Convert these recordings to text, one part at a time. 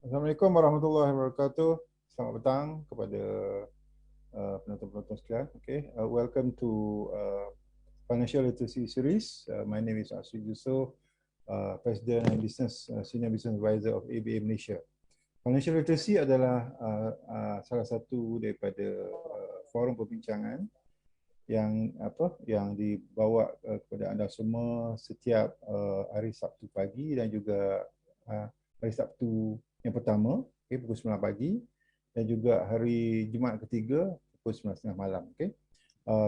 Assalamualaikum warahmatullahi wabarakatuh. Selamat petang kepada penonton-penonton sekalian. Okay, welcome to Financial Literacy Series. My name is Asri Yusof, President and Senior Business Advisor of ABA Malaysia. Financial Literacy adalah salah satu daripada forum perbincangan yang dibawa kepada anda semua setiap hari Sabtu pagi dan juga hari Sabtu yang pertama, pukul 9 pagi, dan juga hari Jumaat ketiga pukul 9.30 malam.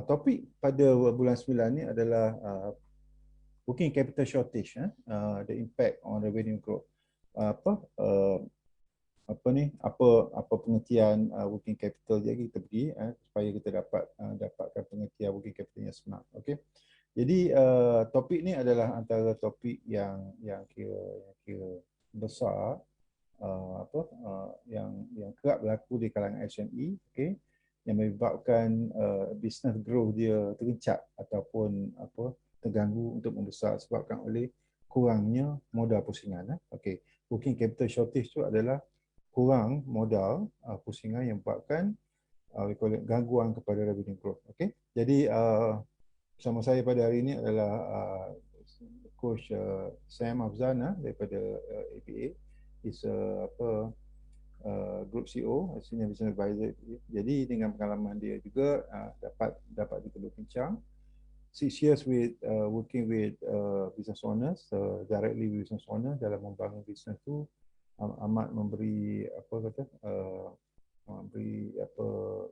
Topik pada bulan 9 ni adalah working capital shortage, the impact on revenue growth. Apa pengertian working capital, jadi kita pergi supaya kita dapatkan pengertian working capital yang sebenar. Okey. Jadi topik ni adalah antara topik yang kira besar, yang kerap berlaku di kalangan SME, okey, yang menyebabkan business growth dia terencat ataupun terganggu untuk membesar sebabkan oleh kurangnya modal pusingan. Okey, working capital shortage tu adalah kurang modal pusingan yang menyebabkan gangguan kepada revenue growth. Okey, jadi bersama saya pada hari ini adalah Coach Sam Afzan daripada APA. Is Group CEO, Senior Business Advisor. Jadi dengan pengalaman dia juga dapat kita berbincang. 6 years with working with business owners, directly with business owners dalam membangun bisnes tu amat memberi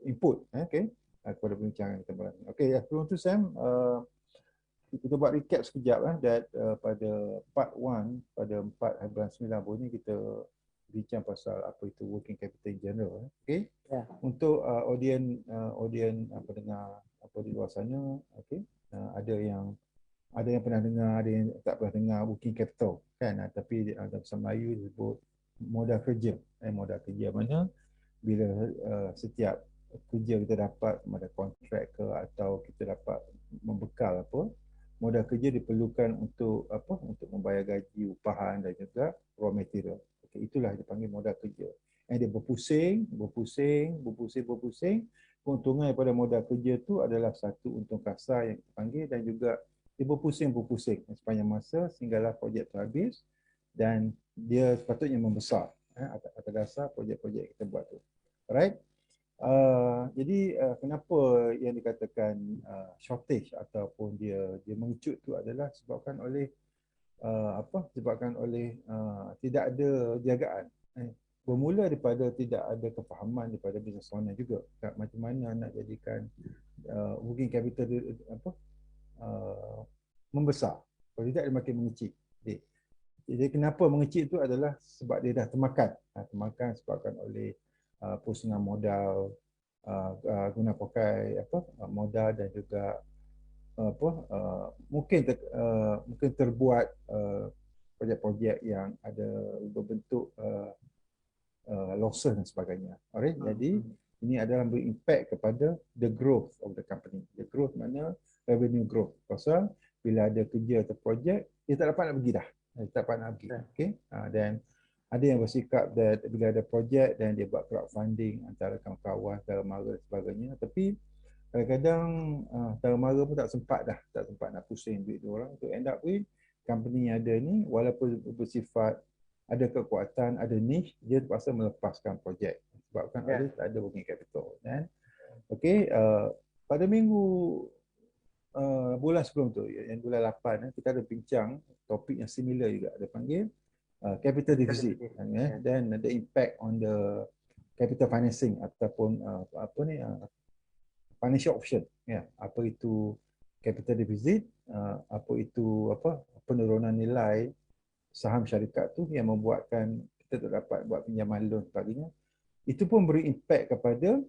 input kepada perbincangan kita malam ni. Okey, sebelum tu Sam, kita buat recap sekejap that pada part 1 pada 4 bulan 9 ni kita bincang pasal apa itu working capital in general. Okey. Yeah. Untuk audien pendengar di luar sana, okey. Ada yang pernah dengar, ada yang tak pernah dengar working capital kan, tapi dalam bahasa Melayu disebut modal kerja. Modal kerja mana bila setiap kerja kita dapat ada kontrak ke atau kita dapat membekal modal kerja diperlukan untuk membayar gaji, upahan dan juga raw material. Okay, itulah dipanggil modal kerja. Dia berpusing. Keuntungan daripada modal kerja tu adalah satu untung kasar yang dipanggil, dan juga dia berpusing sepanjang masa sehinggalah projek tu habis dan dia sepatutnya membesar atas dasar projek-projek kita buat tu. Alright. Jadi kenapa yang dikatakan shortage ataupun dia mengecut tu adalah disebabkan oleh tidak ada jagaan. Bermula daripada tidak ada kefahaman daripada business owner juga macam mana nak jadikan working capital membesar. Kalau tidak dia makin mengecil. Jadi kenapa mengecil itu adalah sebab dia dah termakan sebabkan oleh pusingan modal, guna pakai modal, dan juga mungkin terbuat projek-projek yang ada berbentuk losses dan sebagainya. Alright, jadi ini adalah berimpact kepada the growth of the company. The growth mana revenue growth. Pasal bila ada kerja atau projek, dia tak dapat nak pergi dah. Dia tak dapat nak pergi. Okay? Dan ada yang bersikap that bila ada projek dan dia buat crowdfunding antara kawan-kawan, saudara mara dan sebagainya. Tapi kadang-kadang saudara mara pun tak sempat nak pusing duit orang. To end up with company yang ada ni, walaupun bersifat ada kekuatan, ada niche, dia terpaksa melepaskan projek sebabkan tak ada working capital. Dan pada minggu bulan sebelum tu, yang bulan 8, kita ada bincang topik yang similar juga, ada panggil capital deficit, dan the impact on the capital financing ataupun financial option. Apa itu capital deficit, apa itu penurunan nilai saham syarikat tu yang membuatkan kita tak dapat buat pinjaman loan sebagainya. Itu pun beri impact kepada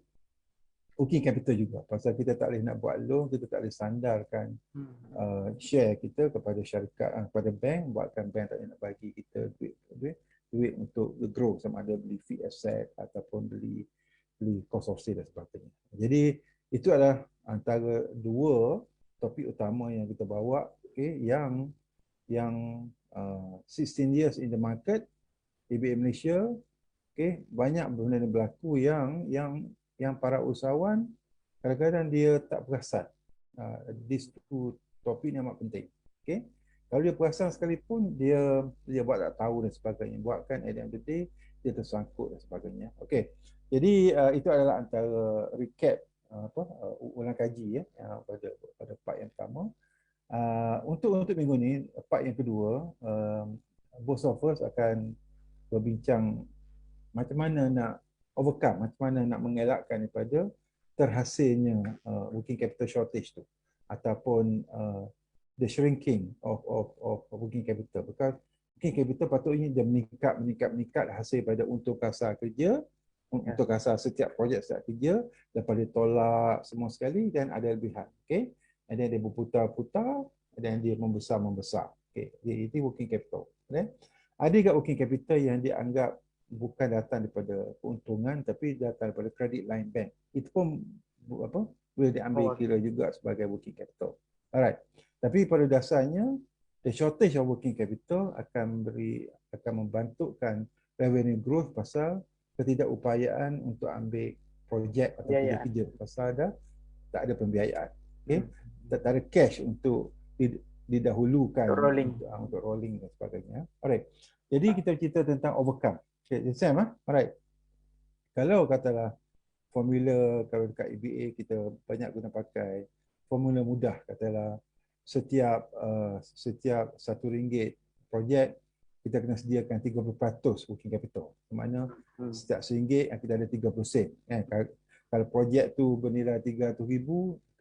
working capital juga. Pasal kita tak boleh nak buat loan, kita tak boleh sandarkan share kita kepada syarikat, kepada bank, buatkan bank tak boleh nak bagi kita duit untuk grow, sama ada beli fixed asset ataupun beli cost of sale dan sebagainya. Jadi itu adalah antara dua topik utama yang kita bawa, yang 16 years in the market, ABA Malaysia okey, banyak benda yang berlaku yang para usahawan kadang-kadang dia tak perasan. These two topik ni amat penting. Okey. Kalau dia perasan sekalipun dia buat tak tahu dan sebagainya. Buatkan at the end of the day dia tersangkut dan sebagainya. Okey. Jadi itu adalah antara recap ulang kaji pada part yang pertama. Untuk minggu ni, part yang kedua, both of us akan berbincang macam mana nak overcome, macam mana nak mengelakkan daripada terhasilnya working capital shortage tu, ataupun the shrinking of working capital. Because working capital patutnya dia meningkat hasil pada untuk kasar kerja, untuk kasar setiap projek setiap kerja, lepas dia tolak semua sekali dan ada lebihan. Okay? And then dia berputar-putar dan dia membesar. Okay? Itu working capital. Okay? Ada juga working capital yang dianggap bukan datang daripada keuntungan tapi datang daripada credit line bank. Itu pun boleh diambil kira juga sebagai working capital. Alright. Tapi pada dasarnya the shortage of working capital akan membantukan revenue growth pasal ketidakupayaan untuk ambil projek atau kerja-kerja pasal tak ada pembiayaan. Okay? Tak ada cash untuk didahulukan untuk rolling dan sebagainya. Alright. Jadi kita cerita tentang overcome. Okay, Sam, alright. Kalau katalah formula, kalau dekat EBA kita banyak guna pakai formula mudah, katalah setiap RM1 projek kita kena sediakan 30% working capital. Maksudnya setiap RM1 kita ada 30 sen. Kalau projek tu bernilai RM300,000,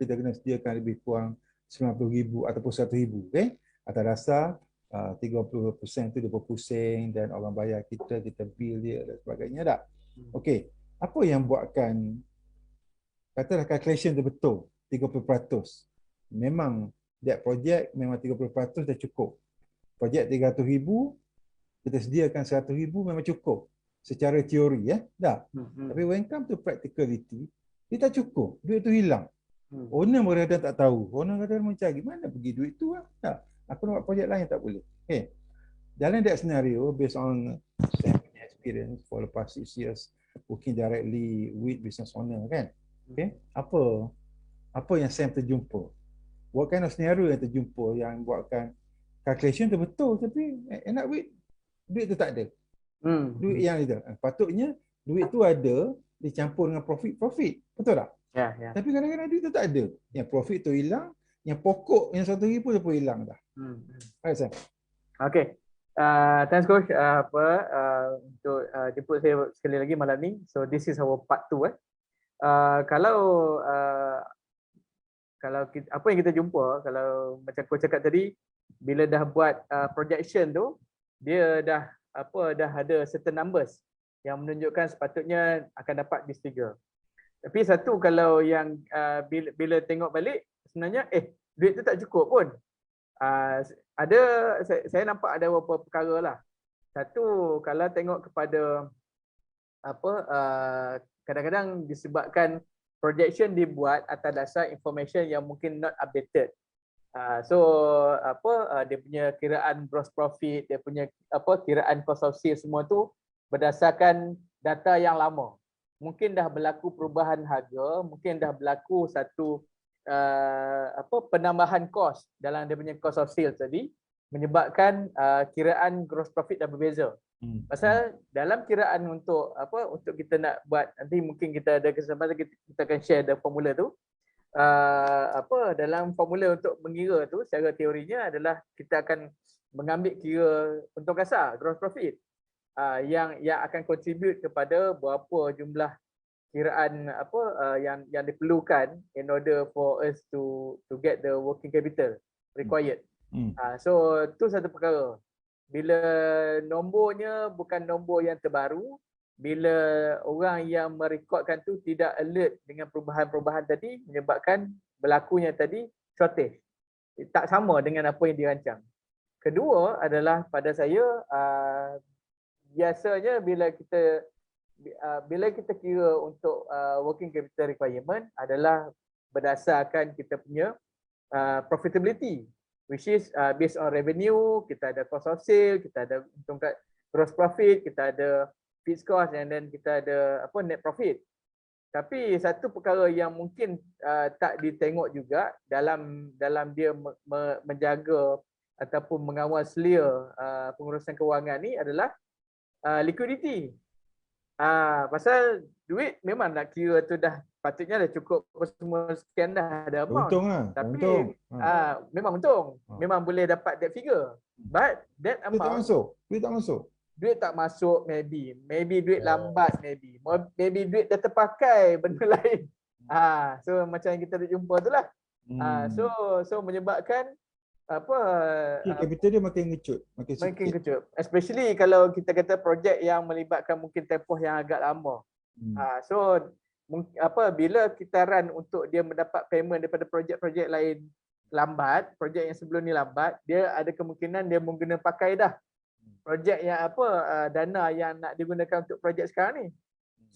kita kena sediakan lebih kurang RM90,000 ataupun RM100,000. Okay? Atas dasar 30% tu dia berpusing dan orang bayar kita bill dia dan sebagainya tak? Okey, apa yang buatkan katalah calculation dia betul 30%. Memang that project memang 30% dah cukup. Projek RM300,000 kita sediakan RM100,000 memang cukup secara teori dah. Tapi when come to practicality dia tak cukup, duit tu hilang. Owner kadang tak tahu, owner kadang mencari mana pergi duit tu tak. Aku nak buat projek lain tak boleh. Okay. Dalam that scenario, based on Sam punya experience for the past 6 years working directly with business owner kan. Okay. Apa yang Sam terjumpa? What kind of scenario yang terjumpa yang buatkan calculation tu betul tapi enak duit tu tak ada. Duit yang ada. Patutnya duit tu ada dicampur dengan profit. Betul tak? Ya. Tapi kadang-kadang duit tu tak ada. Yang profit tu hilang, yang pokok yang RM1,000 tu pun hilang dah. Baik, Sam. Okay. Thanks coach untuk jemput saya sekali lagi malam ni. So this is our part 2 Kalau kita, apa yang kita jumpa, kalau macam coach cakap tadi, bila dah buat projection tu, dia dah ada certain numbers yang menunjukkan sepatutnya akan dapat this figure. Tapi satu, kalau yang bila tengok balik sebenarnya duit tu tak cukup pun. Saya nampak ada beberapa perkara lah. Satu, kalau tengok kepada kadang-kadang disebabkan projection dibuat atas dasar information yang mungkin not updated. Dia punya kiraan gross profit, dia punya kiraan cost of sales semua tu berdasarkan data yang lama. Mungkin dah berlaku perubahan harga, mungkin dah berlaku satu penambahan kos dalam dia punya cost of sales tadi, menyebabkan kiraan gross profit dah berbeza. Pasal dalam kiraan untuk kita nak buat, nanti mungkin kita ada kesempatan kita akan share the formula tu. Dalam formula untuk mengira tu secara teorinya adalah kita akan mengambil kira untung kasar gross profit yang akan contribute kepada berapa jumlah kiraan yang diperlukan in order for us to get the working capital required. So tu satu perkara. Bila nombornya bukan nombor yang terbaru, bila orang yang merekodkan tu tidak alert dengan perubahan-perubahan tadi, menyebabkan berlakunya tadi shortage. Tak sama dengan apa yang dirancang. Kedua adalah pada saya biasanya bila kita kira untuk working capital requirement adalah berdasarkan kita punya profitability, which is based on revenue, kita ada cost of sale, kita ada untung gross profit, kita ada fixed cost and then kita ada apa net profit. Tapi satu perkara yang mungkin tak ditengok juga dalam dia menjaga ataupun mengawal selia pengurusan kewangan ni adalah liquidity. Pasal duit memang nak kira tu dah patutnya dah cukup semua sekian dah ada amount. Untung lah. Tapi untung. memang untung. Memang boleh dapat that figure. But that Duit tak amount masuk. Duit tak masuk. duit tak masuk maybe duit lambat maybe duit dah terpakai benda lain. So macam yang kita dah jumpa tu lah. So menyebabkan apa capital dia makin ngecut, makin kecut. Especially kalau kita kata projek yang melibatkan mungkin tempoh yang agak lama. So apa bila kita run untuk dia mendapat payment daripada projek-projek lain lambat, projek yang sebelum ni lambat, dia ada kemungkinan dia mungkin pakai dah projek yang apa dana yang nak digunakan untuk projek sekarang ni.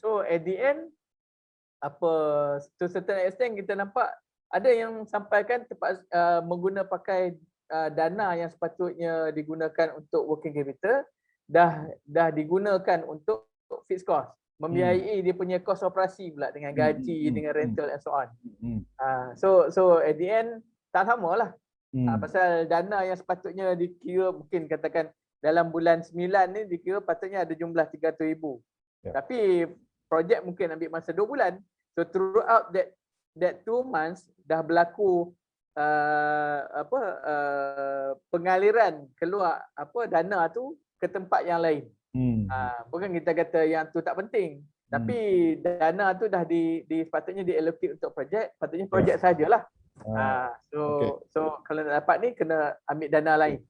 So at the end apa to certain extent kita nampak ada yang sampaikan mengguna pakai dana yang sepatutnya digunakan untuk working capital dah digunakan untuk fixed cost, membiayai dia punya kos operasi pula dengan gaji, dengan rental and so on. So at the end tak sama lah. Pasal dana yang sepatutnya dikira mungkin katakan dalam bulan 9 ni dikira patutnya ada jumlah 300,000. Tapi projek mungkin ambil masa 2 bulan. So throughout that 2 months dah berlaku pengaliran keluar dana tu ke tempat yang lain. Bukan kita kata yang tu tak penting, tapi dana tu dah sepatutnya diallocate untuk projek, patutnya projek sajalah. So kalau nak dapat ni kena ambil dana lain.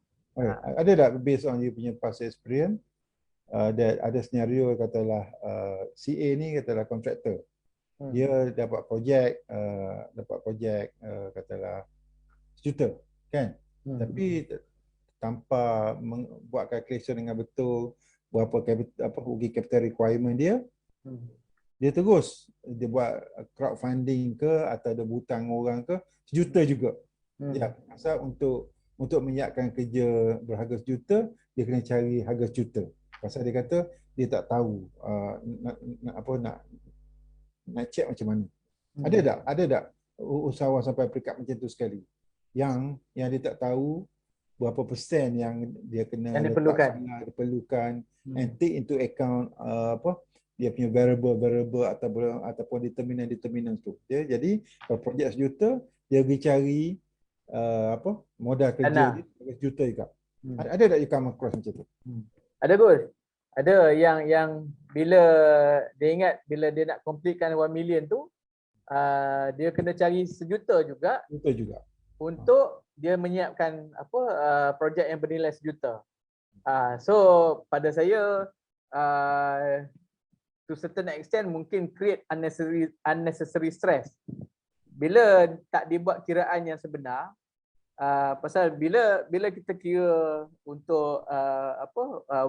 Ada tak based on you punya past experience that ada senario katalah CA ni katalah kontraktor. Dia dapat projek katalah sejuta kan. Tapi tanpa buat calculation dengan betul berapa working capital requirement dia, dia terus dia buat crowdfunding ke atau ada hutang orang ke sejuta juga. Ya, asal untuk menyiapkan kerja berharga sejuta, dia kena cari harga sejuta. Pasal dia kata dia tak tahu nak check macam mana. Ada tak usahawan sampai peringkat macam tu sekali? Yang dia tak tahu berapa persen yang dia kena yang diperlukan and take into account dia punya variable ataupun determinant tu. Jadi kalau projek sejuta, dia pergi cari modal kerja dia sejuta juga. Ada tak you come across macam tu? Ada Gus. Ada yang bila dia ingat bila dia nak completekan 1 million tu dia kena cari sejuta juga untuk dia menyiapkan projek yang bernilai sejuta. So pada saya to certain extent mungkin create unnecessary stress bila tak dibuat kiraan yang sebenar. Pasal bila kita kira untuk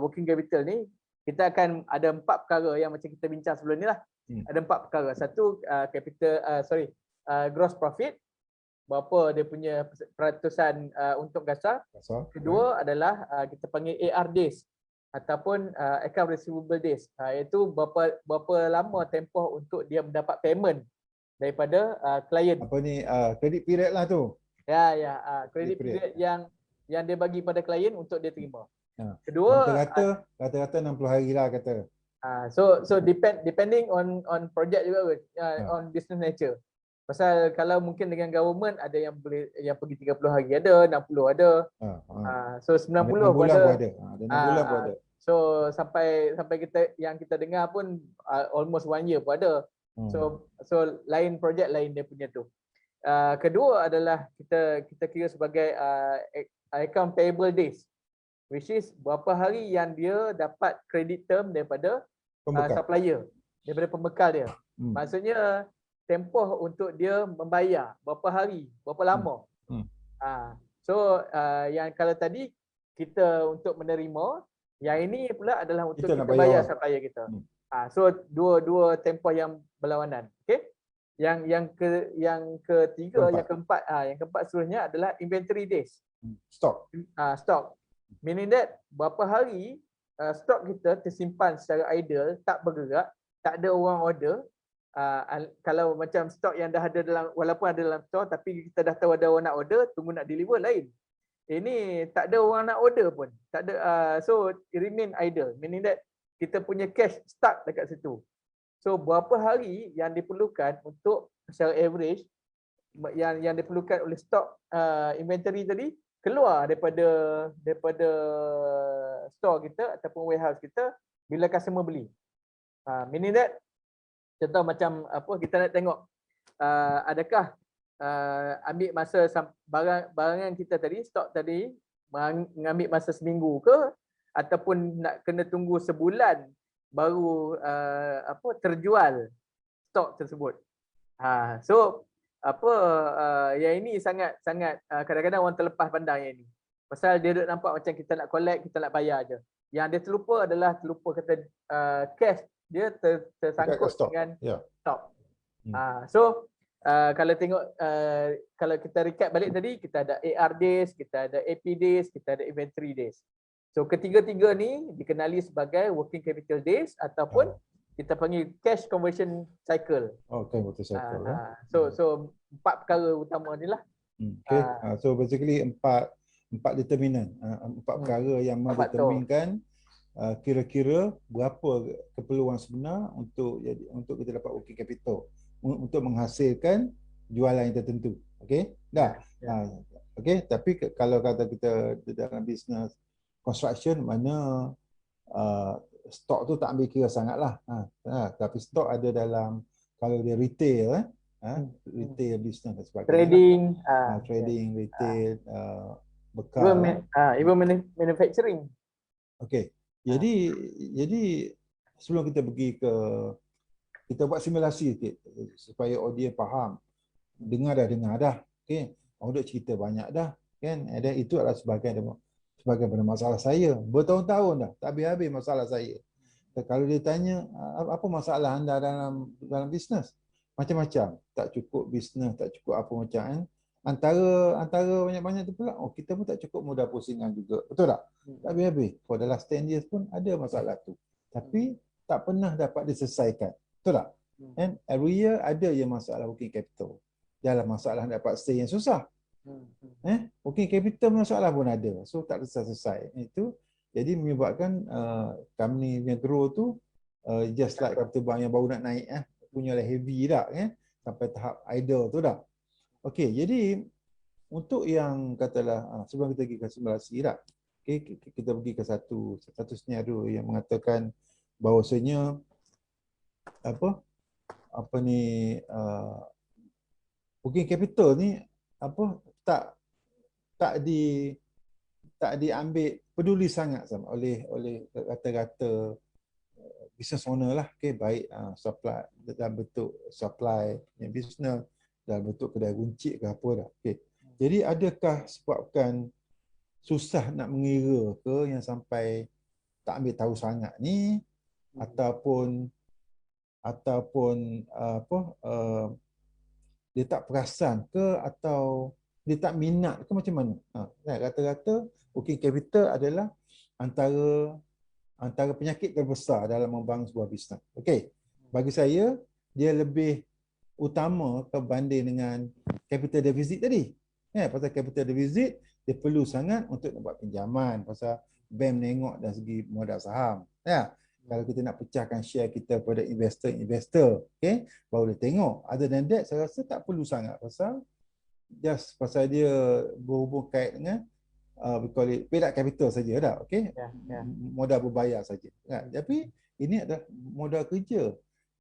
working capital ni, kita akan ada 4 perkara yang macam kita bincang sebelum ni lah. Ada 4 perkara. Satu gross profit, berapa dia punya peratusan untung kasar. Kedua adalah kita panggil AR days ataupun account receivable days, iaitu berapa lama tempoh untuk dia mendapat payment daripada klien. Credit period lah tu. Credit period yang dia bagi pada klien untuk dia terima. Kedua, rata-rata 60 hari lah kata. So depending on project juga, on business nature. Pasal kalau mungkin dengan government ada yang pergi 30 hari ada, 60 ada. So 90 pun ada. So sampai kita dengar pun almost 1 year pun ada. So lain projek lain dia punya tu. Kedua adalah kita kira sebagai account payable days, which is berapa hari yang dia dapat credit term daripada supplier, daripada pembekal dia. Maksudnya tempoh untuk dia membayar berapa hari, berapa lama. So yang kalau tadi kita untuk menerima, yang ini pula adalah untuk kita bayar supplier kita. So dua tempoh yang berlawanan. Okay? Yang ketiga, yang keempat seterusnya adalah inventory days. Stock. Stock. Meaning that berapa hari stok kita tersimpan secara idle, tak bergerak, tak ada orang order. Kalau macam stok yang dah ada dalam, walaupun ada dalam store tapi kita dah tahu ada orang nak order, tunggu nak deliver lain. Ini tak ada orang nak order pun. Tak ada, so it remain idle, meaning that kita punya cash stuck dekat situ. So berapa hari yang diperlukan untuk secara average yang diperlukan oleh stok inventory tadi keluar daripada store kita ataupun warehouse kita bila customer beli. Meaning that contoh macam apa, kita nak tengok adakah ambil masa barangan kita tadi, stok tadi mengambil masa seminggu ke ataupun nak kena tunggu sebulan baru terjual stok tersebut. So yang ini sangat kadang-kadang orang terlepas pandang yang ini. Pasal dia duk nampak macam kita nak collect, kita nak bayar je. Yang dia terlupa kata cash dia tersangkut dengan stok. So kalau tengok kalau kita recap balik tadi, kita ada AR days, kita ada AP days, kita ada inventory days. So ketiga-tiga ni dikenali sebagai working capital days ataupun kita panggil cash conversion cycle. Conversion cycle. So 4 perkara utama ni lah. Okay. So basically empat determinant, 4 perkara yang mendeterminkan kira-kira berapa keperluan sebenar untuk kita dapat working capital untuk menghasilkan jualan yang tertentu. Okey? Dah. Okey, tapi kalau kata kita dalam bisnes construction, mana stok tu tak ambil kira sangatlah. Tapi stok ada dalam, kalau dia retail retail business dan sebagainya. Trading, retail, bekal. Even manufacturing. Okey. Jadi sebelum kita pergi kita buat simulasi sikit supaya audiens faham. Dengar dah. Okey. Orang dah cerita banyak dah, kan? Dan itu adalah sebahagian daripada masalah saya. Bertahun-tahun dah, tak habis-habis masalah saya. Kalau dia tanya, apa masalah anda dalam bisnes? Macam-macam. Tak cukup bisnes, tak cukup apa macam kan. Antara banyak-banyak tu pula, kita pun tak cukup modal pusingan juga. Betul tak? Tak habis-habis. For the last 10 years pun ada masalah tu. Tapi tak pernah dapat diselesaikan. Betul tak? And every year ada je masalah working capital. Dalam masalah dapat stay yang susah. Working capital masalah pun ada. So tak selesai. Itu jadi menyebabkan company yang grow tu just like capital bank yang baru nak naik punya heavy dah kan, sampai tahap idle tu dah. Okey, jadi untuk yang katalah sebelum kita pergi ke simulasi dah. Okey, kita pergi ke satu senario yang mengatakan bahawasanya working capital ni tak diambil peduli sangat sama oleh kata-kata business owner lah. Okay, baik supply dalam bentuk supply yang business, dalam bentuk kedai runcit ke apa dah. Okay. Jadi adakah sebabkan susah nak mengira ke yang sampai tak ambil tahu sangat ni, ataupun dia tak perasan ke, atau dia tak minat ke, macam mana? Kata-kata working capital adalah antara penyakit terbesar dalam membangun sebuah bisnes. Okey. Bagi saya dia lebih utama berbanding dengan capital deficit tadi. Pasal capital deficit dia perlu sangat untuk nak buat pinjaman, pasal bank menengok dari segi modal saham. Kalau kita nak pecahkan share kita pada investor, okey, baru dia tengok. Other than that, saya rasa tak perlu sangat, pasal dia berhubung kait dengan we call it paid up capital saja dah, okey. Modal berbayar saja. Tapi ini adalah modal kerja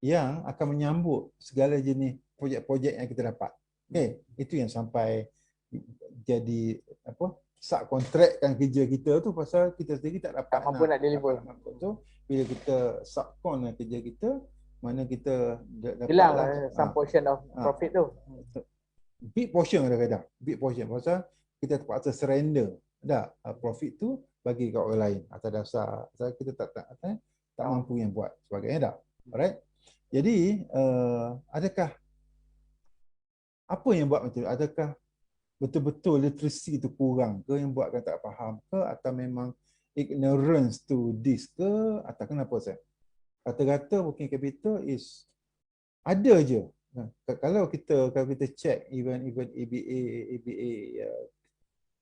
yang akan menyambut segala jenis projek-projek yang kita dapat. Okey, itu yang sampai jadi subkontrakkan kerja kita tu, pasal kita sendiri tak dapat mampu nak deliver. Tu bila kita subkon kerja kita, mana kita hilang some portion of profit tu. Big portion kadang-kadang. Big portion, pasal kita terpaksa surrender profit tu bagi ke orang lain atas dasar kita tak mampu yang buat sebagainya dah. Alright. Jadi adakah apa yang buat macam tu? Adakah betul-betul literasi tu kurang ke yang buatkan tak faham ke, atau memang ignorance to this ke atau kenapa saya? Kata-kata working capital is ada je. Kalau kita check even ABA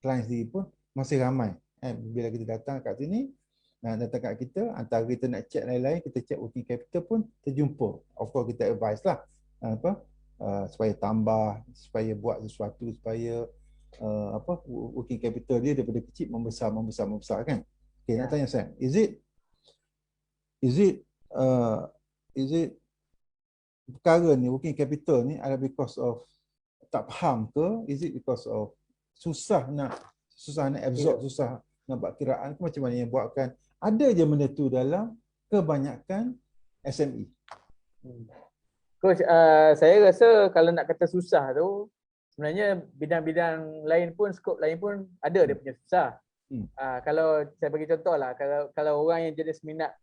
clients sendiri pun masih ramai. Bila kita datang kat sini, datang kat kita, antara kita nak check lain-lain, kita check working capital pun terjumpa. Of course kita advise lah supaya tambah, supaya buat sesuatu supaya working capital dia daripada kecil membesar kan. Okay, nak tanya Sam, is it perkara ni working capital ni adalah because of tak faham ke, is it because of susah nak absorb, susah nak buat kiraan ke, macam mana yang buatkan ada je benda tu dalam kebanyakan SME? Coach, saya rasa kalau nak kata susah tu, sebenarnya bidang-bidang lain pun, skop lain pun ada dia punya susah. Kalau saya bagi contoh lah, kalau orang yang jenis minat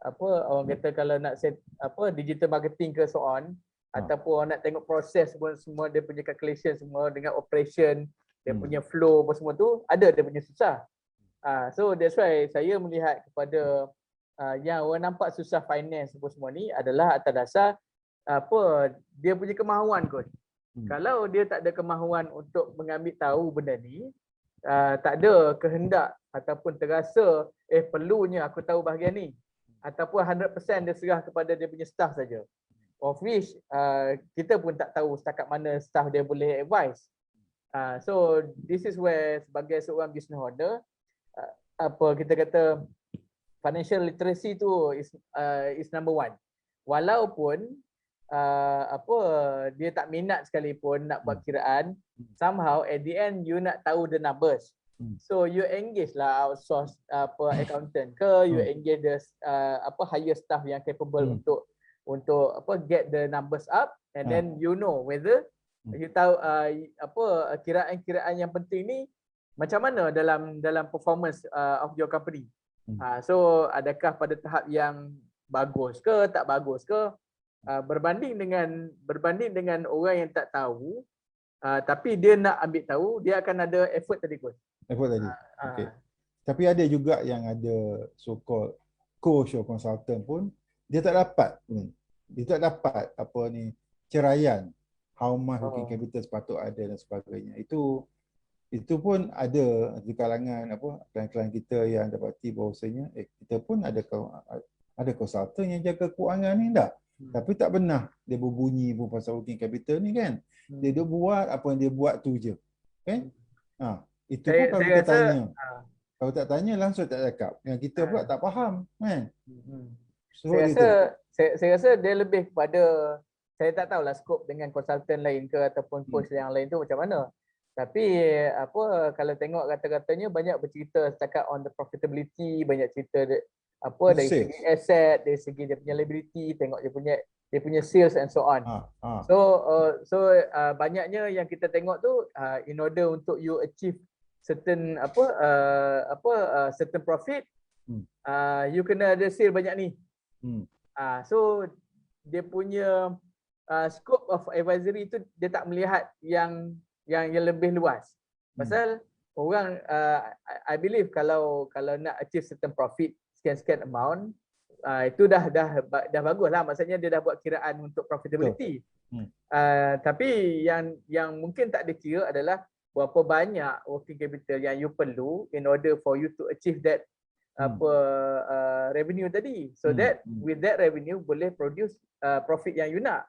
orang kata kalau nak set digital marketing ke so on, ataupun orang nak tengok proses pun semua dia punya calculation semua dengan operation, dia punya flow apa semua tu ada dia punya susah. So that's why saya melihat kepada yang orang nampak susah finance semua ni adalah atas dasar dia punya kemahuan kot. Kalau dia tak ada kemahuan untuk mengambil tahu benda ni, tak ada kehendak ataupun terasa perlunya aku tahu bahagian ni, ataupun 100% dia serah kepada dia punya staff saja. Of which kita pun tak tahu setakat mana staff dia boleh advise. So this is where sebagai seorang business owner, kita kata financial literacy tu is number one. Walaupun dia tak minat sekalipun nak buat kiraan, somehow at the end you nak tahu the numbers. So you engage lah outsource accountant ke, you engage the higher staff yang capable untuk get the numbers up, and then you know whether you tahu kiraan-kiraan yang penting ni macam mana dalam performance of your company. So adakah pada tahap yang bagus ke, tak bagus ke, berbanding dengan orang yang tak tahu tapi dia nak ambil tahu, dia akan ada effort tadi kot. Okay. Tapi ada juga yang ada so-called coach atau consultant pun dia tak dapat ceraian how much working capital sepatut ada dan sebagainya. Itu pun ada di kalangan klien-klien kita yang dapati bahawasanya kita pun ada consultant yang jaga kewangan ni tak. Tapi tak pernah dia berbunyi pun pasal working capital ni kan. Dia buat apa yang dia buat tu je. Kan? Itu pun kalau kita tanya. Kalau tak tanya langsung tak cakap. Yang kita pula tak faham kan. So, saya rasa dia lebih kepada, saya tak tahulah skop dengan konsultan lain ke ataupun coach yang lain tu macam mana. Tapi kalau tengok kata-katanya banyak bercerita setakat on the profitability, banyak cerita dari segi aset, dari segi dia punya liability, tengok dia punya sales and so on. So banyaknya yang kita tengok tu in order untuk you achieve certain certain profit, you kena ada sale banyak ni. So dia punya scope of advisory tu dia tak melihat yang lebih luas. Pasal orang I believe kalau nak achieve certain profit, sekian amount, itu dah bagus lah. Maksudnya dia dah buat kiraan untuk profitability. Tapi yang mungkin tak dikira adalah berapa banyak working capital yang you perlu in order for you to achieve that revenue tadi, so that with that revenue boleh produce profit yang you nak.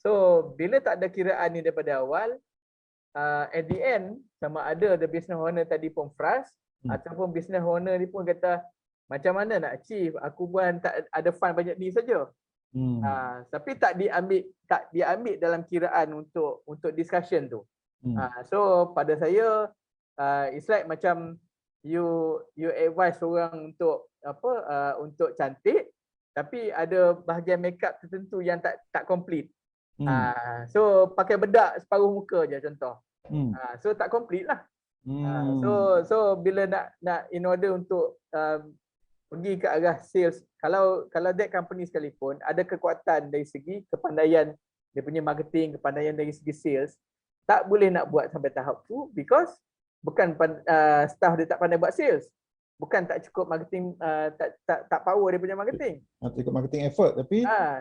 So bila tak ada kiraan ni daripada awal, at the end sama ada the business owner tadi pun frust, ataupun business owner ni pun kata macam mana nak achieve, aku pun tak ada fund banyak ni saja. Tapi tak diambil dalam kiraan untuk discussion tu. So pada saya it's like macam you advise orang untuk untuk cantik, tapi ada bahagian makeup tertentu yang tak complete. So pakai bedak separuh muka je contoh. So tak complete lah. So bila nak in order untuk pergi ke arah sales, kalau that company sekalipun ada kekuatan dari segi kepandaian dia punya marketing, kepandaian dari segi sales, tak boleh nak buat sampai tahap tu because staff dia tak pandai buat sales, bukan tak cukup marketing, tak power dia punya marketing. Cukup marketing effort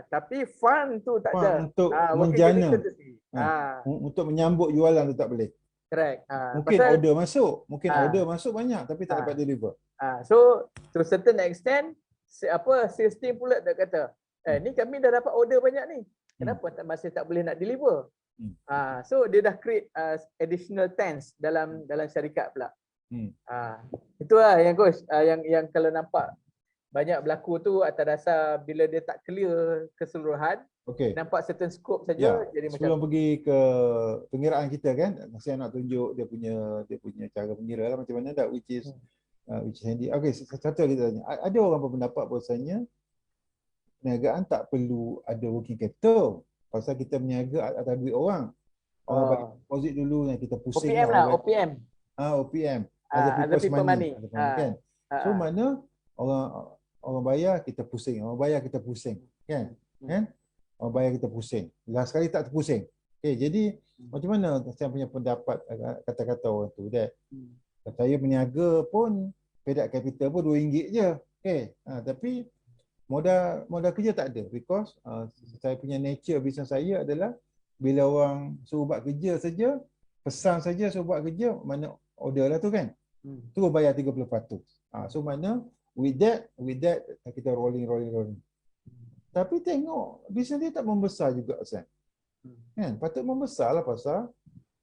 Tapi fund tu tak ada. untuk Working menjana, capital tu sendiri. untuk menyambut jualan tu tak boleh. Correct. Mungkin order masuk banyak tapi tak dapat deliver. So to certain extent sales team pula dah kata, ni kami dah dapat order banyak ni, kenapa masih tak boleh nak deliver? So dia dah create additional tense dalam syarikat pula. Itulah yang coach, yang kalau nampak banyak berlaku tu atas dasar bila dia tak clear keseluruhan, nampak certain scope saja, jadi sebelum macam pergi ke pengiraan kita kan, saya nak tunjuk dia punya cara mengira lah macam mana dah, which is handy. Satu lagi tanya, ada orang berpendapat bahawasanya perniagaan tak perlu ada working capital pasal kita berniaga atas duit orang bagi deposit dulu yang kita pusing OPM lah, OPM. OPM, other people money. Kan? So mana orang bayar kita pusing, kan? Orang bayar kita pusing. Last sekali tak terpusing. Jadi macam mana saya punya pendapat kata-kata orang tu, that saya berniaga pun paid capital pun RM2 je. Tapi modal kerja tak ada, because saya punya nature bisnes saya adalah bila orang suruh buat kerja saja, pesan saja suruh buat kerja, mana order lah tu kan. Terus bayar 30%. So mana with that kita rolling. Tapi tengok bisnes dia tak membesar juga Sam. Kan? Patut membesar lah pasal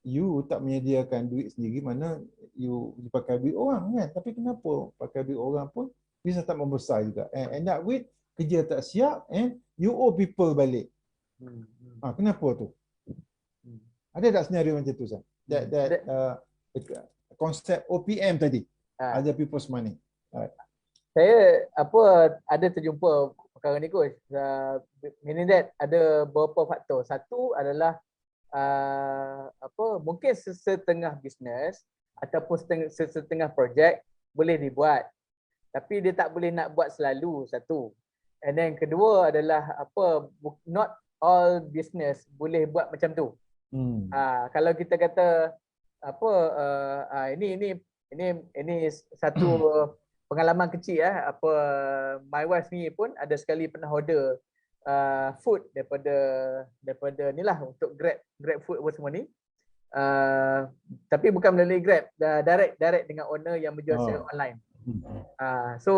you tak menyediakan duit sendiri, mana you pakai duit orang kan. Tapi kenapa pakai duit orang pun bisnes tak membesar juga. End up with kerja tak siap and you owe people balik. Kenapa tu? Ada tak senario macam tu Sam? That konsep OPM tadi, other people's money. Saya ada terjumpa perkara ni coach. Meaning that ada beberapa faktor. Satu adalah mungkin setengah bisnes ataupun setengah projek boleh dibuat, tapi dia tak boleh nak buat selalu, satu. And then kedua adalah not all business boleh buat macam tu. Kalau kita kata ini satu pengalaman kecil my wife ni pun ada sekali pernah order food daripada ni lah, untuk Grab food apa semua ni, tapi bukan melalui Grab, direct dengan owner yang menjual secara online. So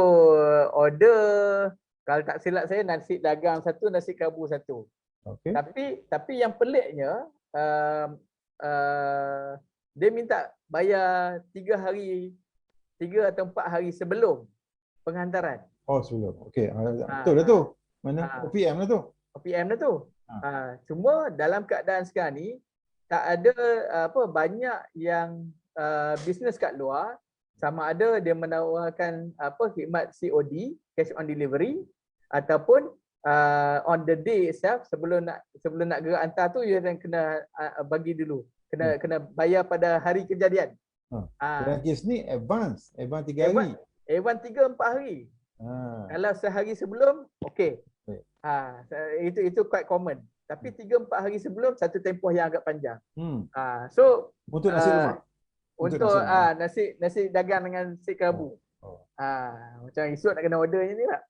order, kalau tak silap saya, nasi dagang satu, nasi kabu satu. Tapi yang peliknya dia minta bayar 3 atau 4 hari sebelum penghantaran. Sebelum. Betul lah tu. Mana OPM lah tu. OPM lah tu. Cuma dalam keadaan sekarang ni tak ada banyak yang bisnes kat luar, sama ada dia menawarkan khidmat COD, cash on delivery, ataupun on the day itself, sebelum nak gerak hantar tu, you kena bagi dulu, kena bayar pada hari kejadian. Dalam kes ni advance 3 hari. Advance 3-4 hari. Kalau sehari sebelum, itu quite common. Tapi 3-4 hari sebelum, satu tempoh yang agak panjang. So untuk nasi lemak. Untuk nasi dagang dengan nasi kerabu. Macam esok nak kena order ni lah.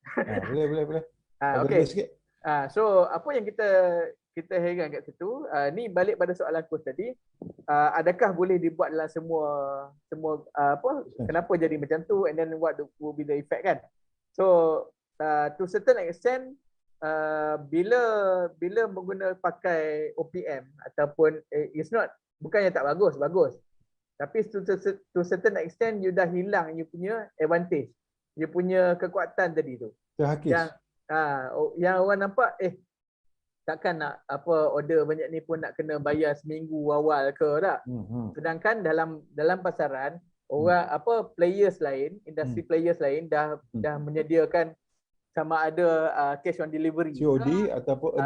Boleh. So apa yang kita heran kat situ, ni balik pada soalan coach tadi, adakah boleh dibuat dalam semua kenapa jadi macam tu, and then what will be the effect kan. So to certain extent, bila menggunakan pakai OPM ataupun it's not, bukannya tak bagus, tapi to certain extent you dah hilang you punya advantage, you punya kekuatan tadi tu. Yang orang nampak takkan nak order banyak ni pun nak kena bayar seminggu awal ke tak. Sedangkan dalam pasaran orang players lain, industri players lain dah menyediakan sama ada cash on delivery, COD ataupun a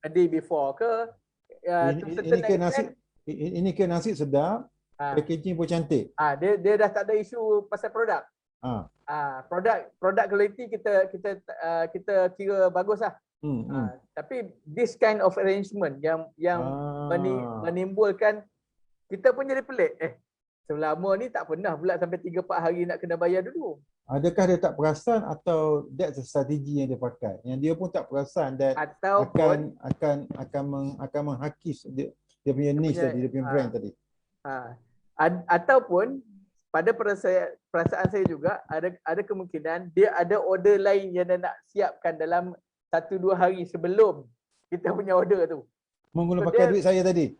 day before ke. Ini ke nasi sedap, packaging pun cantik. Dia dah tak ada isu pasal produk. Produk quality kita kira bagus lah. Tapi this kind of arrangement yang menimbulkan, kita pun jadi pelik. selama ni tak pernah pula sampai 3-4 hari nak kena bayar dulu. Adakah dia tak perasan atau that's a strategi yang dia pakai? Yang dia pun tak perasan dan Ataupun akan menghakis dia punya niche tadi, dia punya brand tadi. Ataupun pada perasaan saya juga ada kemungkinan dia ada order lain yang dia nak siapkan dalam 1-2 hari sebelum kita punya order tu. Menggunakan pakai duit saya tadi.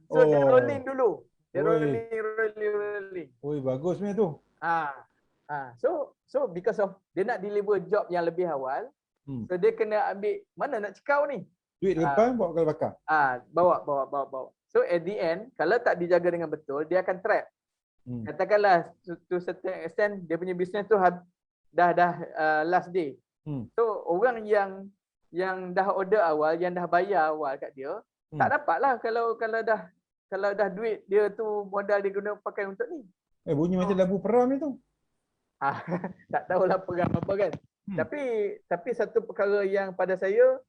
So dia rolling dulu. Dia rolling. Oi, bagus punya tu. So because of dia nak deliver job yang lebih awal, so dia kena ambil mana nak cekau ni. Duit depan bawa kalau bakar. Bawa. So at the end kalau tak dijaga dengan betul, dia akan trap. Katakanlah to certain extent dia punya business tu dah last day. So orang yang dah order awal, yang dah bayar awal kat dia, tak dapatlah kalau dah duit dia tu modal dia guna pakai untuk ni. Bunyi macam lagu perang ni tu. Tak tahulah perang apa kan. Tapi satu perkara yang pada saya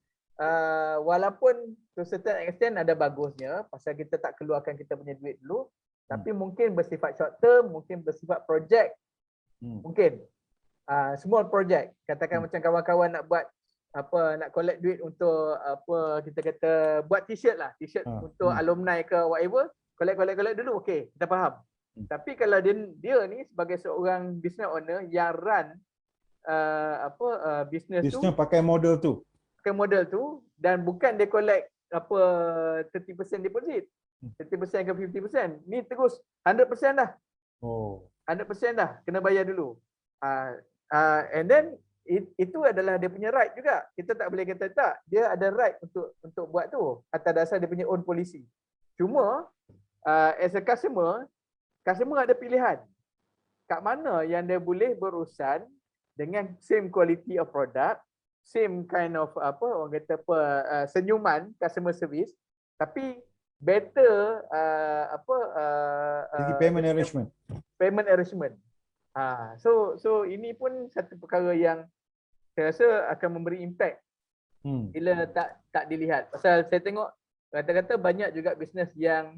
walaupun to certain extent ada bagusnya pasal kita tak keluarkan kita punya duit dulu, tapi mungkin bersifat short term, mungkin bersifat projek. Mungkin small project. Katakan macam kawan-kawan nak buat nak collect duit untuk kita kata buat t-shirt lah, t-shirt untuk alumni ke whatever, collect dulu, okey, kita faham. Tapi kalau dia ni sebagai seorang business owner yang run business tu pakai model tu. Dan bukan dia collect 30% deposit, 30% ke 50%. Ni terus 100% dah. 100% dah kena bayar dulu. And then itu adalah dia punya right juga. Kita tak boleh kata tak. Dia ada right untuk buat tu atas dasar dia punya own policy. Cuma as a customer ada pilihan. Kat mana yang dia boleh berurusan dengan same quality of product, same kind of orang kata senyuman customer service, tapi better payment arrangement. So ini pun satu perkara yang saya rasa akan memberi impact bila tak dilihat. Pasal saya tengok kata-kata banyak juga bisnes yang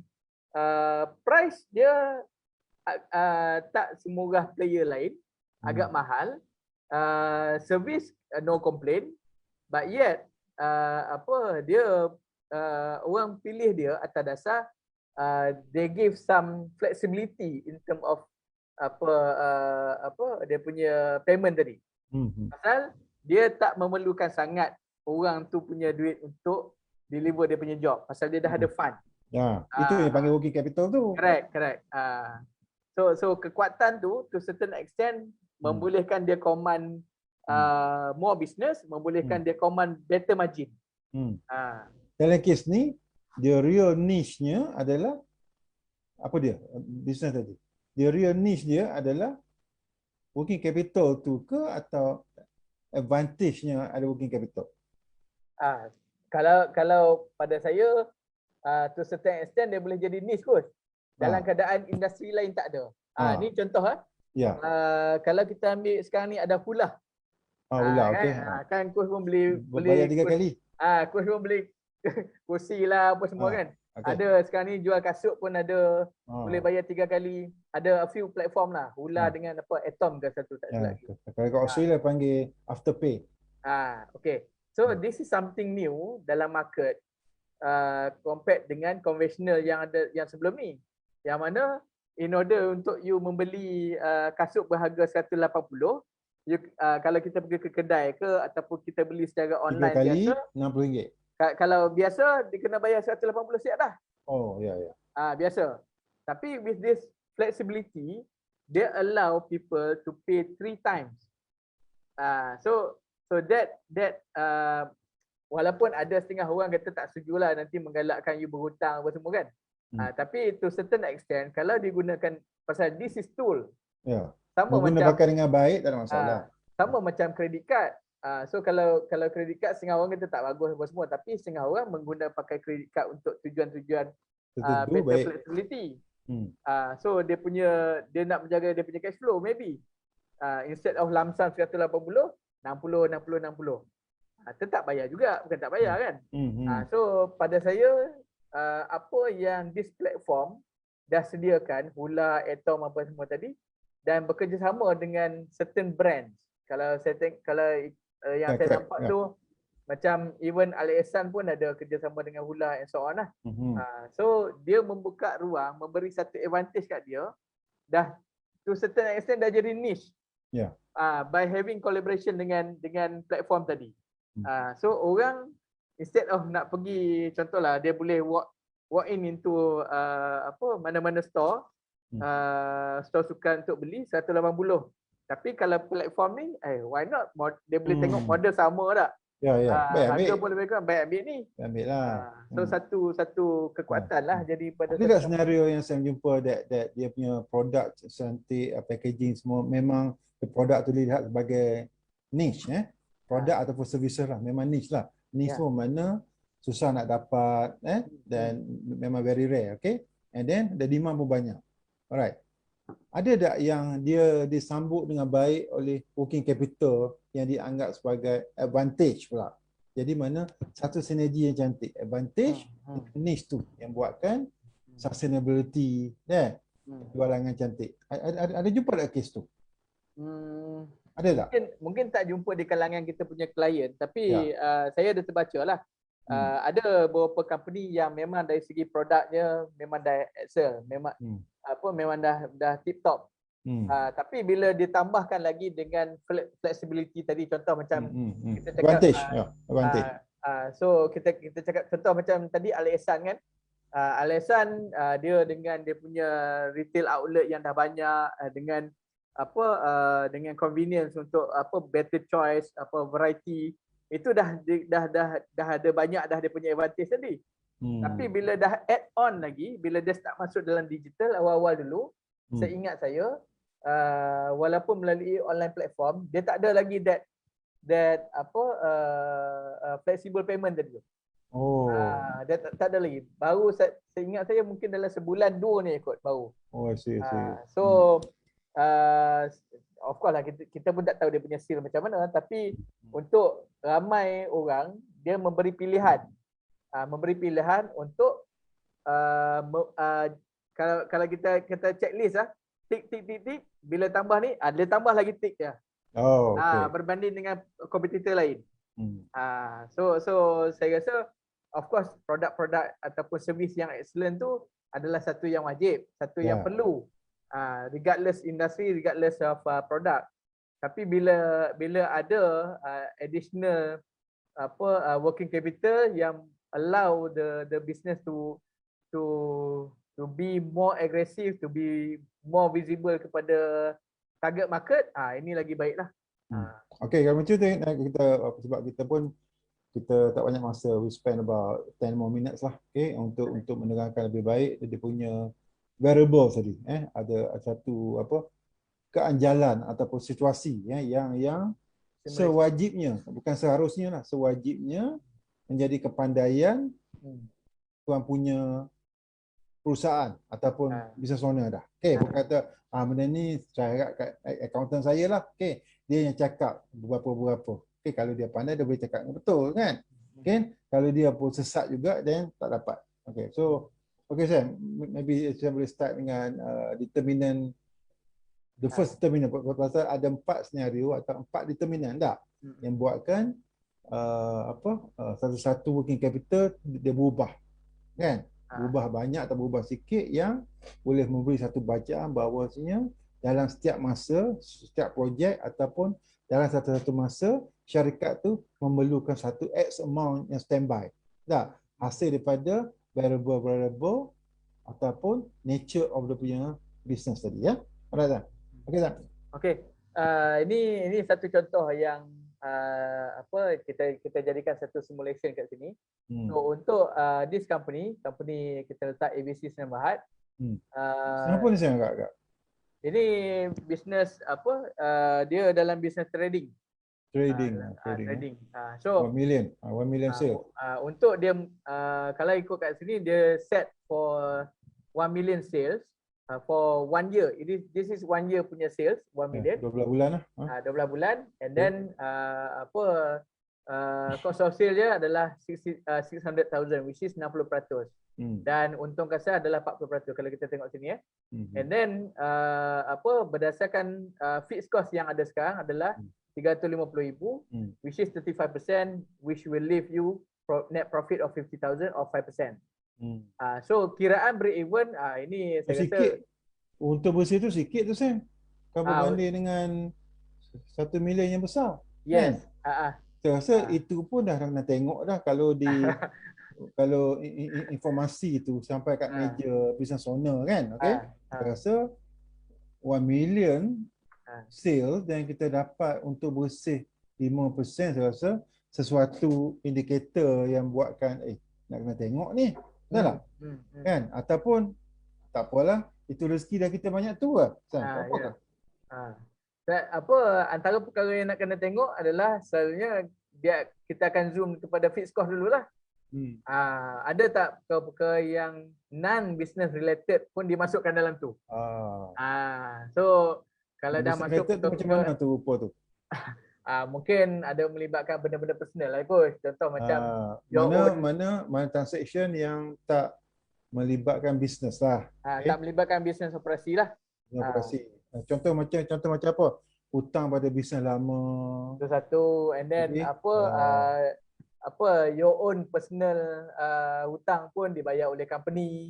price dia tak semurah player lain, agak mahal. Service no complaint, but yet dia orang pilih dia atas dasar they give some flexibility in term of dia punya payment tadi. Pasal dia tak memerlukan sangat orang tu punya duit untuk deliver dia punya job. Pasal dia dah ada fund. Itu yang panggil working capital tu. Correct. So kekuatan tu to certain extent membolehkan dia command more business, membolehkan dia command better margin. Dalam kes ni, the real niche-nya adalah apa dia? Business tadi. The real niche dia adalah working capital tu ke atau advantage-nya ada working capital? Kalau pada saya to certain extent dia boleh jadi niche kot. Dalam keadaan industri lain tak ada. Ni contoh kalau kita ambil sekarang ni ada Hulah. Hulah, okey. Kan coach pun beli bayar 3 kali. Coach pun beli kursi lah apa semua kan. Okay. Ada sekarang ni jual kasut pun ada, boleh bayar 3 kali. Ada a few platform lah. Hulah dengan Atom ke satu tak silap. Kalau kat Australia panggil Afterpay. Okay. So this is something new dalam market compared dengan konvensional yang ada yang sebelum ni. Yang mana in order untuk you membeli kasut berharga 180, kalau kita pergi ke kedai ke ataupun kita beli secara online 3 kali, biasa RM60. Kalau biasa dia kena bayar 180 siap dah. Biasa. Tapi with this flexibility, they allow people to pay 3 times. So that walaupun ada setengah orang kata tak setujulah nanti menggalakkan you berhutang apa semua kan. Tapi to certain extent kalau digunakan pasal this is tool. Sama macam pakai dengan baik tak ada masalah. Sama macam credit card. So kalau credit card setengah orang kata tak bagus apa semua, tapi setengah orang pakai credit card untuk tujuan-tujuan better flexibility. So dia nak menjaga dia punya cash flow maybe. Instead of lump sum 180, 60. Tetap bayar juga, bukan tak bayar kan. So pada saya apa yang this platform dah sediakan Hula, Atom apa semua tadi dan bekerjasama dengan certain brands. Kalau saya yang saya nampak tu macam even Ali Ihsan pun ada kerjasama dengan Hula and so on lah. So dia membuka ruang, memberi satu advantage kat dia, dah to certain extent dah jadi niche. By having collaboration dengan platform tadi. So orang instead of nak pergi, contohlah dia boleh walk in into mana-mana store, store sukan untuk beli 180. Tapi kalau platform ni, why not? Dia boleh tengok model sama tak? Harga pun lebih kurang, baik ambil ni. Ambil lah. So satu kekuatan lah jadi pada. Ada tak senario yang saya jumpa that dia punya produk cantik, packaging semua memang produk tu dilihat sebagai niche, produk ataupun services lah, memang niche lah. Niche tu mana susah nak dapat, dan memang very rare, okay? And then the demand pun banyak. Alright. Ada tak yang dia disambut dengan baik oleh working capital yang dianggap sebagai advantage pula? Jadi mana satu sinergi yang cantik, advantage niche tu yang buatkan sustainability dan jualan yang cantik. Ada jumpa tak kes tu? Ada tak? Mungkin tak jumpa di kalangan kita punya klien, tapi saya ada terbaca lah. Ada beberapa company yang memang dari segi produknya memang dah excel, memang memang dah tip top. Tapi bila ditambahkan lagi dengan flexibility tadi, contoh macam kita cakap advantage. So kita cakap contoh macam tadi Ali Ihsan kan. Ali Ihsan dia dengan dia punya retail outlet yang dah banyak, dengan dengan convenience untuk better choice, variety, itu dah ada banyak dah dia punya advantage tadi. Tapi bila dah add on lagi, bila dia start masuk dalam digital awal-awal dulu, saya ingat saya walaupun melalui online platform, dia tak ada lagi that flexible payment tadi. Dia tak ada lagi. Baru saya ingat saya mungkin dalam sebulan 2 ni ikut baru. I see. So of course lah kita pun tak tahu dia punya skill macam mana, tapi untuk ramai orang dia memberi pilihan. Memberi pilihan untuk kalau kita checklist tik bila tambah ni dia tambah lagi tik dia. Berbanding dengan kompetitor lain. So saya rasa of course produk-produk ataupun servis yang excellent tu adalah satu yang wajib, satu yang perlu, regardless industry, regardless of product. Tapi bila ada additional working capital yang allow the business to be more aggressive, to be more visible kepada target market, ini lagi baiklah. Okay, kalau macam tu kita sebab kita tak banyak masa, we spend about 10 more minutes lah, okay, untuk menerangkan lebih baik dia punya variable tadi. Ada satu keanjalan ataupun situasi yang sewajibnya, bukan seharusnya lah, sewajibnya menjadi kepandaian tuan punya perusahaan ataupun business owner dah. Okay, bukan kata benda ni saya harap kat accountant saya lah. Okay, dia yang cakap berapa. Okay, kalau dia pandai dia boleh cakap betul kan. Okay, kalau dia pun sesat juga then tak dapat. Okay, so Sam, maybe saya boleh start dengan determinant, the first determinant. Pasal ada 4 senario atau 4 determinant tak yang buatkan satu-satu working capital dia berubah kan, berubah banyak atau berubah sikit yang boleh memberi satu bacaan bahawasanya dalam setiap masa, setiap projek ataupun dalam satu-satu masa syarikat tu memerlukan satu X amount yang standby tak, hasil daripada variable ataupun nature of the punya business tadi, ya. Alright, okey tak? Okey. Ini satu contoh yang kita jadikan satu simulation kat sini. So untuk this company kita letak ABC Sdn Bhd. Kenapa ni saya agak? Ini bisnes dia dalam bisnes trading. Trading. So 1 million sale. Untuk dia kalau ikut kat sini dia set for 1 million sales for 1 year. This is 1 year punya sales, 1 million. 12 bulan lah. 12 bulan and then cost of sale dia adalah 600,000 which is 60%. Dan untung kasar adalah 40% kalau kita tengok sini ya. And then berdasarkan fixed cost yang ada sekarang adalah 350,000 which is 35%, which will leave you net profit of 50,000 or 5%. So kiraan break even ini saya sikit. kata Untuk bersih tu sikit tu Sam. Kalau berbanding dengan 1 million yang besar. Yes. Kan? Saya rasa itu pun dah kena tengok dah kalau kalau informasi tu sampai kat meja business owner kan. Okey. Saya rasa 1 million sales dan kita dapat untuk bersih 5%, saya rasa sesuatu indikator yang buatkan nak kena tengok ni. Betul tak? Kan? Ataupun tak apalah, itu rezeki dah kita banyak tu lah. Antara perkara yang nak kena tengok adalah selalunya kita akan zoom kepada fixed cost dululah. Ada tak perkara yang non-business related pun dimasukkan dalam tu? So kalau dah masuk tu macam mana tu rupa tu? Mungkin ada melibatkan benda-benda personal lah coach. Contoh macam mana transaction yang tak melibatkan bisnes lah. Tak melibatkan bisnes operasi lah. Operasi. Contoh macam apa? Hutang pada bisnes lama. Itu satu. And then your own personal hutang pun dibayar oleh company.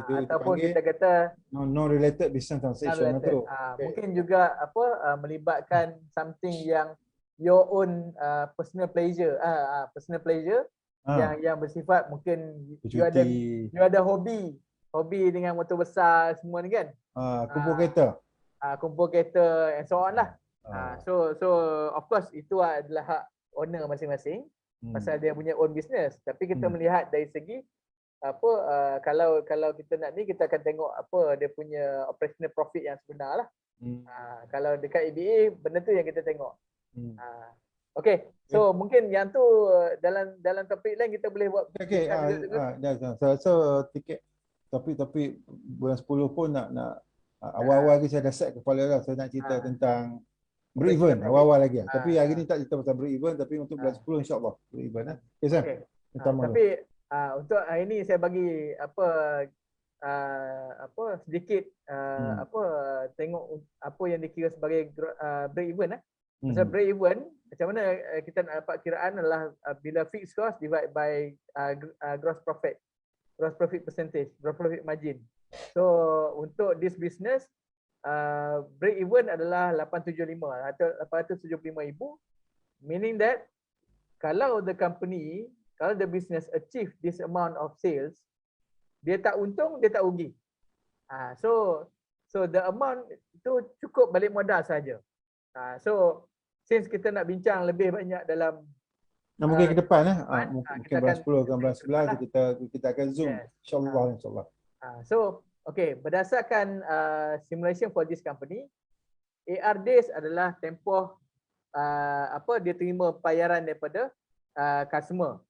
Ataupun kita kata non related business transaction tu. Mungkin juga melibatkan something yang your own personal pleasure. Yang bersifat mungkin you ada hobi dengan motor besar semua ni kan. Kumpul kereta. Kumpul kereta and so on lah. So of course itu adalah hak owner masing-masing pasal dia punya own business. Tapi kita melihat dari segi kalau kita nak ni, kita akan tengok apa dia punya operational profit yang sebenar lah. Kalau dekat EBA benda tu yang kita tengok. Okay, so mungkin yang tu dalam topik lain kita boleh buat. Okay, saya rasa topik bulan 10 pun nak awal-awal lagi saya dah set kepala lah. Saya nak cerita tentang break-even awal-awal lagi. Tapi hari ni tak cerita pasal break-even, tapi untuk bulan 10 insyaAllah break-even. Okay, Sam. Tapi untuk hari ni saya bagi sedikit tengok apa yang dikira sebagai break-even. Pasal break-even, macam mana kita nak dapat kiraan adalah bila fixed cost divide by gross profit percentage, gross profit margin. So untuk this business, break even adalah 875 atau 875,000, meaning that kalau the business achieve this amount of sales, dia tak untung, dia tak rugi. So the amount itu cukup balik modal saja. So since kita nak bincang lebih banyak dalam mungkin ke depan mungkin bulan 10 ke bulan 11 kita akan zoom, insyaallah. So okay, berdasarkan simulation for this company, AR days adalah tempoh dia terima bayaran daripada customer.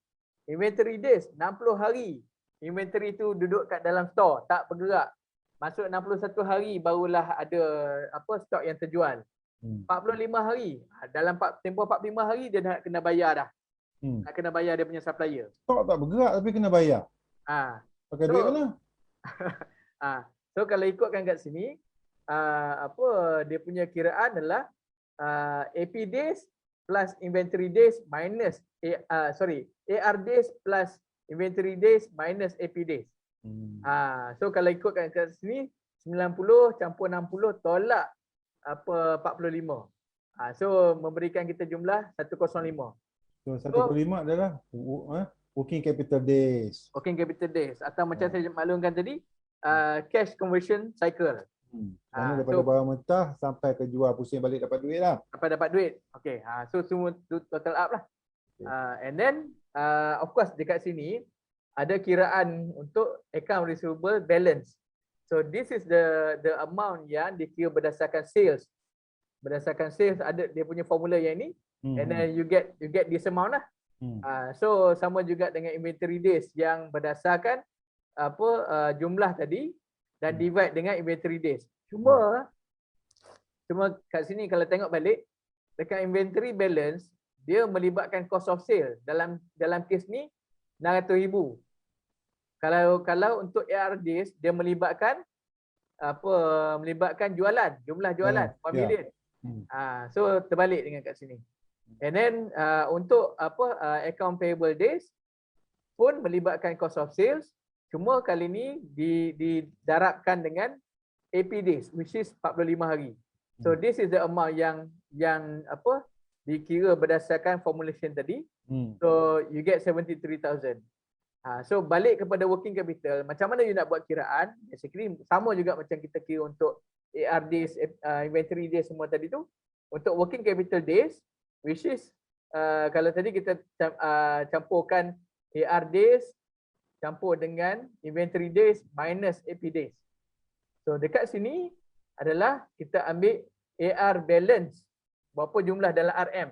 Inventory days 60 hari. Inventory tu duduk kat dalam store, tak bergerak. Masuk 61 hari barulah ada stok yang terjual. 45 hari. Dalam tempoh 45 hari dia nak kena bayar dah. Nak kena bayar dia punya supplier. Stok tak bergerak tapi kena bayar. Pakai duit mana? So kalau ikutkan kat sini, dia punya kiraan adalah AP days plus inventory days minus AR days plus inventory days minus AP days. So kalau ikutkan kat sini 90 campur 60 tolak 45. So memberikan kita jumlah 105. So 105 adalah working capital days. Working capital days atau macam saya maklumkan tadi, cash conversion cycle. Mana daripada barang mentah sampai ke jual pusing balik dapat duit lah. Dapat duit. Okay. So semua total up lah. And then of course dekat sini ada kiraan untuk account receivable balance. So this is the amount yang dikira berdasarkan sales. Berdasarkan sales ada dia punya formula yang ini. And then you get this amount lah. So sama juga dengan inventory days yang berdasarkan jumlah tadi dan divide dengan inventory days. Cuma kat sini kalau tengok balik dekat inventory balance dia melibatkan cost of sale. Dalam kes ni 600,000. Kalau untuk ARDs dia melibatkan jualan, jumlah jualan 1 million. So terbalik dengan kat sini. And then untuk account payable days pun melibatkan cost of sales, cuma kali ni didarabkan dengan AP days which is 45 hari. So this is the amount yang dikira berdasarkan formulation tadi. So you get 73,000. So balik kepada working capital, macam mana you nak buat kiraan? Basically sama juga macam kita kira untuk AR days, inventory days semua tadi tu. Untuk working capital days, which is kalau tadi kita campurkan AR days campur dengan inventory days minus AP days. So dekat sini adalah kita ambil AR balance, berapa jumlah dalam RM.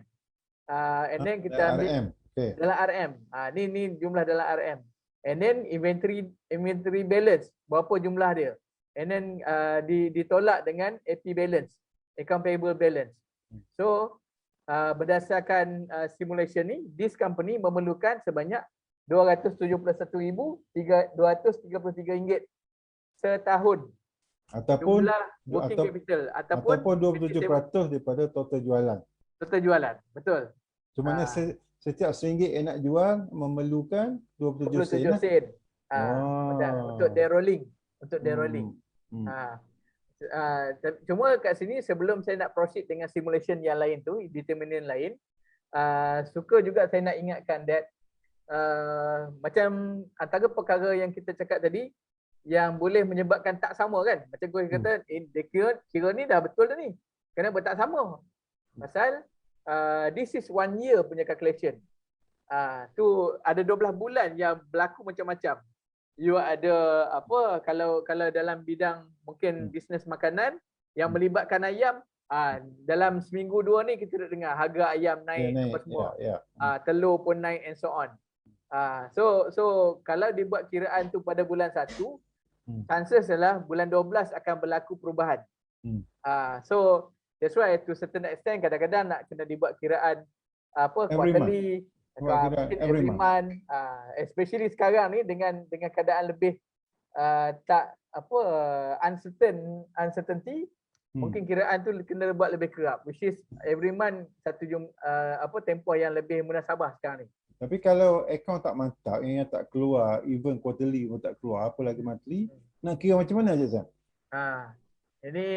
And then kita ambil RM. Okay. dalam RM. Ni jumlah dalam RM. And then inventory balance, berapa jumlah dia. And then ditolak dengan AP balance, account payable balance. So berdasarkan simulation ni, this company memerlukan sebanyak RM271,233 setahun. Ataupun jumlah working capital ataupun 27% daripada total jualan. Total jualan, betul. Cuma setiap RM1 yang nak jual memerlukan 27 sen. Betul. Untuk day rolling, untuk day rolling. Cuma kat sini sebelum saya nak proceed dengan simulation yang lain tu, determinant lain, suka juga saya nak ingatkan that macam antara perkara yang kita cakap tadi yang boleh menyebabkan tak sama kan. Macam kau kata kira ni dah betul dah ni. Kenapa tak sama? Pasal this is 1 year punya calculation. Tu ada 12 bulan yang berlaku macam-macam. You ada kalau dalam bidang mungkin bisnes makanan yang melibatkan ayam, dalam seminggu 2 ni kita dah dengar harga ayam naik apa semua. Telur pun naik and so on. So kalau dibuat kiraan tu pada bulan 1, chances adalah bulan 12 akan berlaku perubahan. So that's why to certain extent kadang-kadang nak kena dibuat kiraan quarterly, every month. Especially sekarang ni dengan keadaan lebih uncertainty, mungkin kiraan tu kena buat lebih kerap, which is every month satu tempoh yang lebih munasabah sekarang ni. Tapi kalau akaun tak mantap, yang tak keluar, even quarterly pun tak keluar, apa lagi monthly, nak kira macam mana je Zan? Ini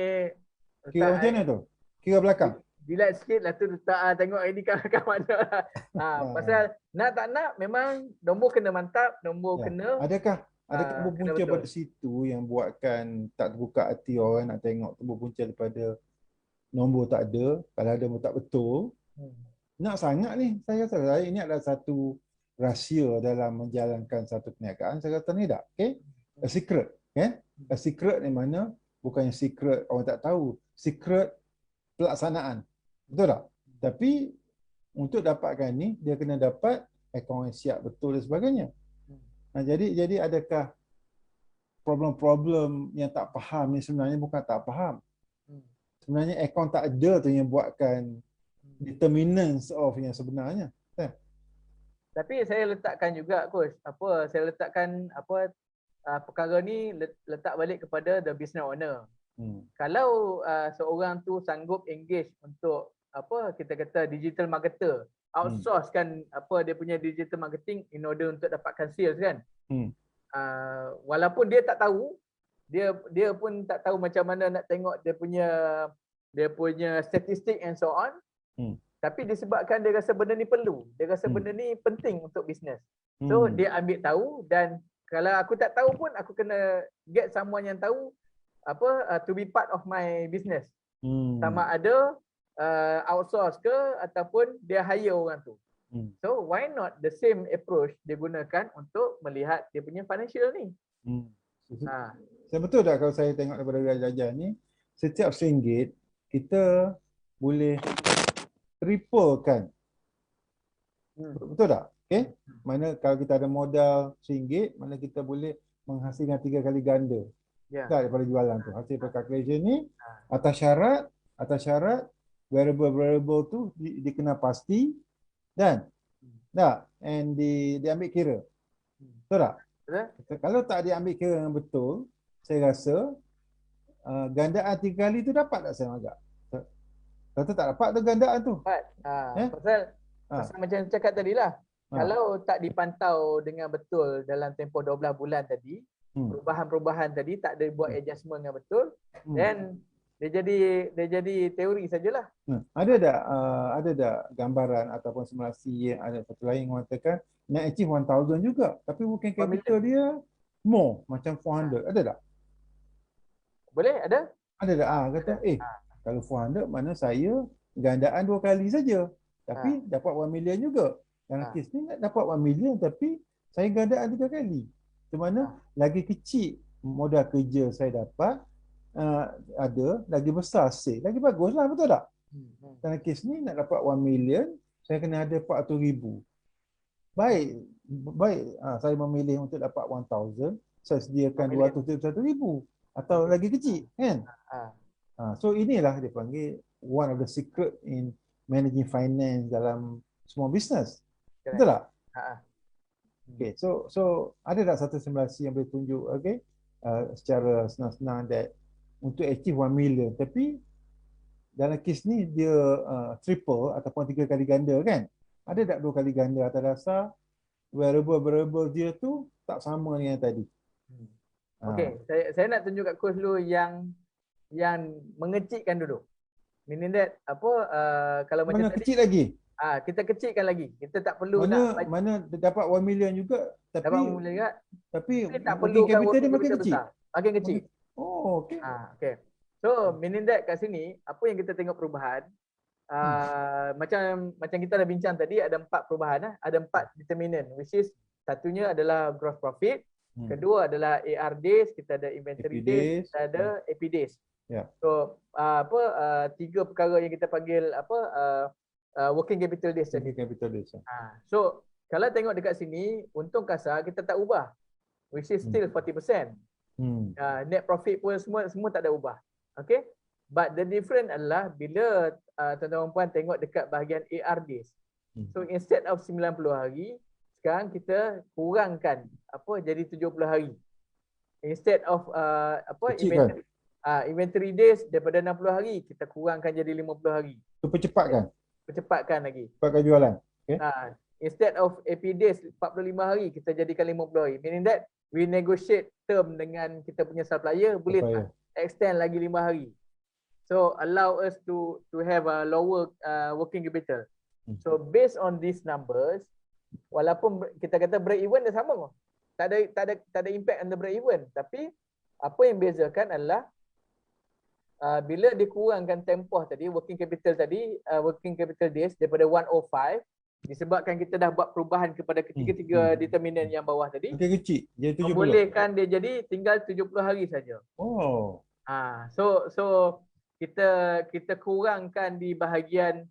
kira macam mana tu? Kira belakang? Delete sikit lah tu, tengok ID kat mana lah. Pasal nak tak nak memang nombor kena mantap, nombor kena. Adakah nombor punca pada situ yang buatkan tak terbuka hati orang nak tengok nombor punca daripada nombor tak ada, kalau ada nombor tak betul. Nak sangat ni, saya rasa ini adalah satu rahsia dalam menjalankan satu perniagaan. Saya kata ni tak, okay? A secret, okay? A secret ni mana bukannya secret orang tak tahu, secret pelaksanaan, betul tak? Tapi untuk dapatkan ni, dia kena dapat akaun yang siap betul dan sebagainya. Jadi adakah problem-problem yang tak faham ni sebenarnya bukan tak faham. Sebenarnya akaun tak ada tu yang buatkan determinants of yang sebenarnya. Tapi saya letakkan juga coach, saya letakkan perkara ni letak balik kepada the business owner. Kalau seorang tu sanggup engage untuk kita kata digital marketer, outsource kan dia punya digital marketing in order untuk dapatkan sales kan. Walaupun dia tak tahu, dia pun tak tahu macam mana nak tengok dia punya statistik and so on. Tapi disebabkan dia rasa benda ni perlu, dia rasa benda ni penting untuk bisnes. So dia ambil tahu, dan kalau aku tak tahu pun aku kena get someone yang tahu to be part of my business. Sama ada outsource ke ataupun dia hire orang tu. So why not the same approach dia gunakan untuk melihat dia punya financial ni. Saya betul tak kalau saya tengok daripada Raja ni, setiap RM1 kita boleh triple kan. Betul tak? Okay? Mana kalau kita ada modal RM1, mana kita boleh menghasilkan 3 kali ganda. Tak daripada jualan tu. Hasil calculation ni atas syarat variable tu dikena pasti, Dan tak, and diambil kira. Betul tak? Betul? Kalau tak diambil kira yang betul, saya rasa gandaan 3 kali tu dapat tak saya agak? Kalau tak dapat tu gandaan tu. Dapat. Eh? Pasal macam cakap tadi lah. Ha. Kalau tak dipantau dengan betul dalam tempoh 12 bulan tadi, perubahan-perubahan tadi tak ada buat adjustment dengan betul, then dia jadi teori sajalah. Ada tak gambaran ataupun simulasi yang ada satu lain yang mengatakan nak achieve 1000 juga, tapi working capital dia more macam 400. Ada tak? Boleh? Ada? Ada tak? Kata kalau 400 mana saya gandaan 2 kali saja, tapi dapat 1 million juga. Dalam kes ni nak dapat 1 million tapi saya gandaan 3 kali. Di mana lagi kecil modal kerja saya dapat, ada lagi besar sale, lagi baguslah, betul tak? Dalam kes ni nak dapat 1 million, saya kena ada 400,000. Baik saya memilih untuk dapat 1000, saya sediakan 271,000 atau lagi kecil, kan? So inilah dia panggil one of the secret in managing finance dalam small business. Betul tak? Okay, so ada tak satu simulasi yang boleh tunjuk, secara senang-senang that untuk achieve 1 million, tapi dalam kes ni dia triple ataupun 3 kali ganda, kan? Ada tak 2 kali ganda atas dasar variable dia tu tak sama dengan yang tadi? Okey, saya nak tunjuk kat coach dulu yang mengecilkan dulu. Meaning that kalau macam mana tadi kecil lagi? Kita kecilkan lagi. Kita tak perlu mana dapat 1 million juga, tapi dapat 1 million juga. Tapi tak working perlukan capital dia makin kecil. Makin kecil. Oh, okey. Okay. So meaning that kat sini apa yang kita tengok perubahan, macam kita dah bincang tadi, ada 4 perubahan, ada 4 determinant, which is satunya adalah gross profit, kedua adalah AR days, kita ada inventory days, kita ada AP days. So 3 perkara yang kita panggil working capital days tadi. So kalau tengok dekat sini, untung kasar kita tak ubah, which is still 40%. Net profit pun semua tak ada ubah. Okay, but the difference adalah bila tuan-tuan dan puan tengok dekat bahagian AR days. So instead of 90 hari, sekarang kita kurangkan jadi 70 hari. Instead of inventory days daripada 60 hari, kita kurangkan jadi 50 hari. Itu percepatkan lagi. Cepatkan jualan. Okay. Instead of AP days 45 hari, kita jadikan 50 hari. Meaning that we negotiate term dengan kita punya supplier, boleh tak extend lagi 5 hari. So allow us to have a lower working capital. So based on these numbers, walaupun kita kata break even dah sama, tak ada impact on the break even, tapi apa yang bezakan adalah bila dikurangkan tempoh tadi, working capital days daripada 105, disebabkan kita dah buat perubahan kepada ketiga-tiga determinant yang bawah tadi, kecil jadi 70. Membolehkan dia jadi tinggal 70 hari saja. So kita kurangkan di bahagian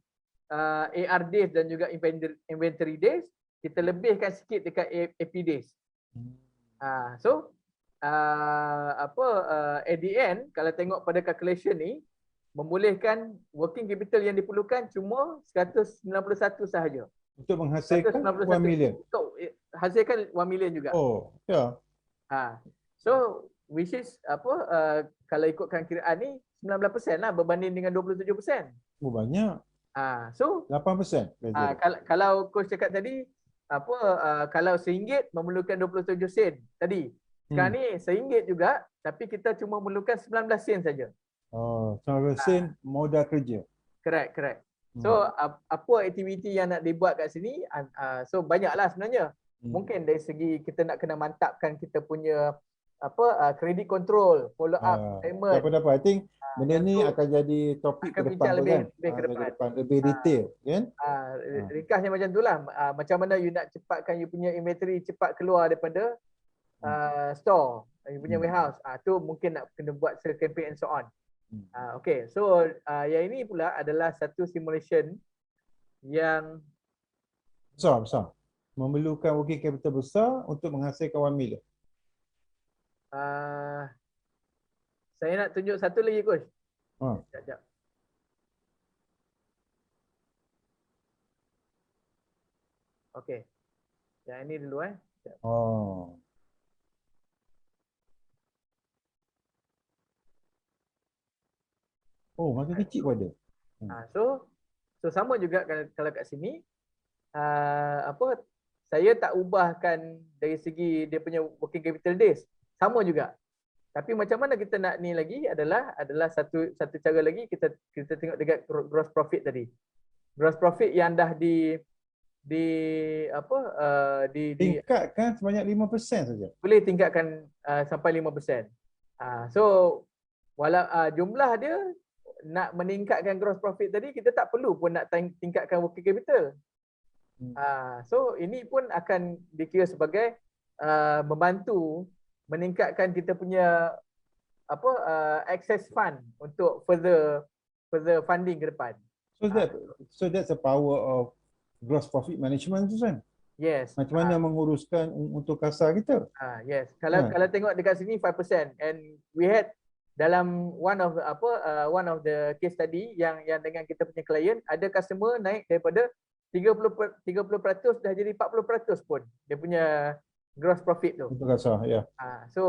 AR days dan juga inventory days, kita lebihkan sikit dekat AP days. At the end, kalau tengok pada calculation ni, membolehkan working capital yang diperlukan cuma 191 sahaja. Untuk menghasilkan 1 million. Untuk hasilkan 1 million juga. So which is kalau ikutkan kiraan ni 19% lah berbanding dengan 27%. Banyak. So 8%. Kalau coach cakap tadi kalau RM1 memerlukan 27 sen tadi. Sekarang ni RM1 juga, tapi kita cuma memerlukan 19 sen saja. 19 sen modal kerja. Correct. So apa aktiviti yang nak dibuat kat sini, so banyaklah sebenarnya. Mungkin dari segi kita nak kena mantapkan kita punya credit control, follow up payment. Dapat. I think benda ni akan jadi topik ke depan lebih detail, kan? Ringkasnya macam itulah. Macam mana you nak cepatkan you punya inventory cepat keluar daripada store, you punya warehouse. Tu mungkin nak kena buat campaign and so on. Okay, so yang ini pula adalah satu simulation yang besar. Memerlukan working capital besar untuk menghasilkan 1 million. Saya nak tunjuk satu lagi, coach. Sekejap. Okey. Yang ini dulu Oh. Oh, makin kecil pun ada. So sama juga kalau kat sini apa, saya tak ubahkan dari segi dia punya working capital days. Sama juga. Tapi macam mana kita nak ni lagi adalah satu cara lagi, kita tengok dekat gross profit tadi. Gross profit yang dah di apa Tingkatkan sebanyak 5% saja. boleh tingkatkan sampai 5%. So jumlah dia nak meningkatkan gross profit tadi, kita tak perlu pun nak tingkatkan working capital. So ini pun akan dikira sebagai membantu meningkatkan kita punya apa excess fund untuk further funding ke depan. So that's the power of gross profit management tu kan. Yes. Macam mana menguruskan untuk kasar kita. Yes. Kalau tengok dekat sini 5% and we had dalam one of the case study yang dengan kita punya klien, ada customer naik daripada 30% dah jadi 40% pun dia punya gross profit tu. Untuk kasar, ya. So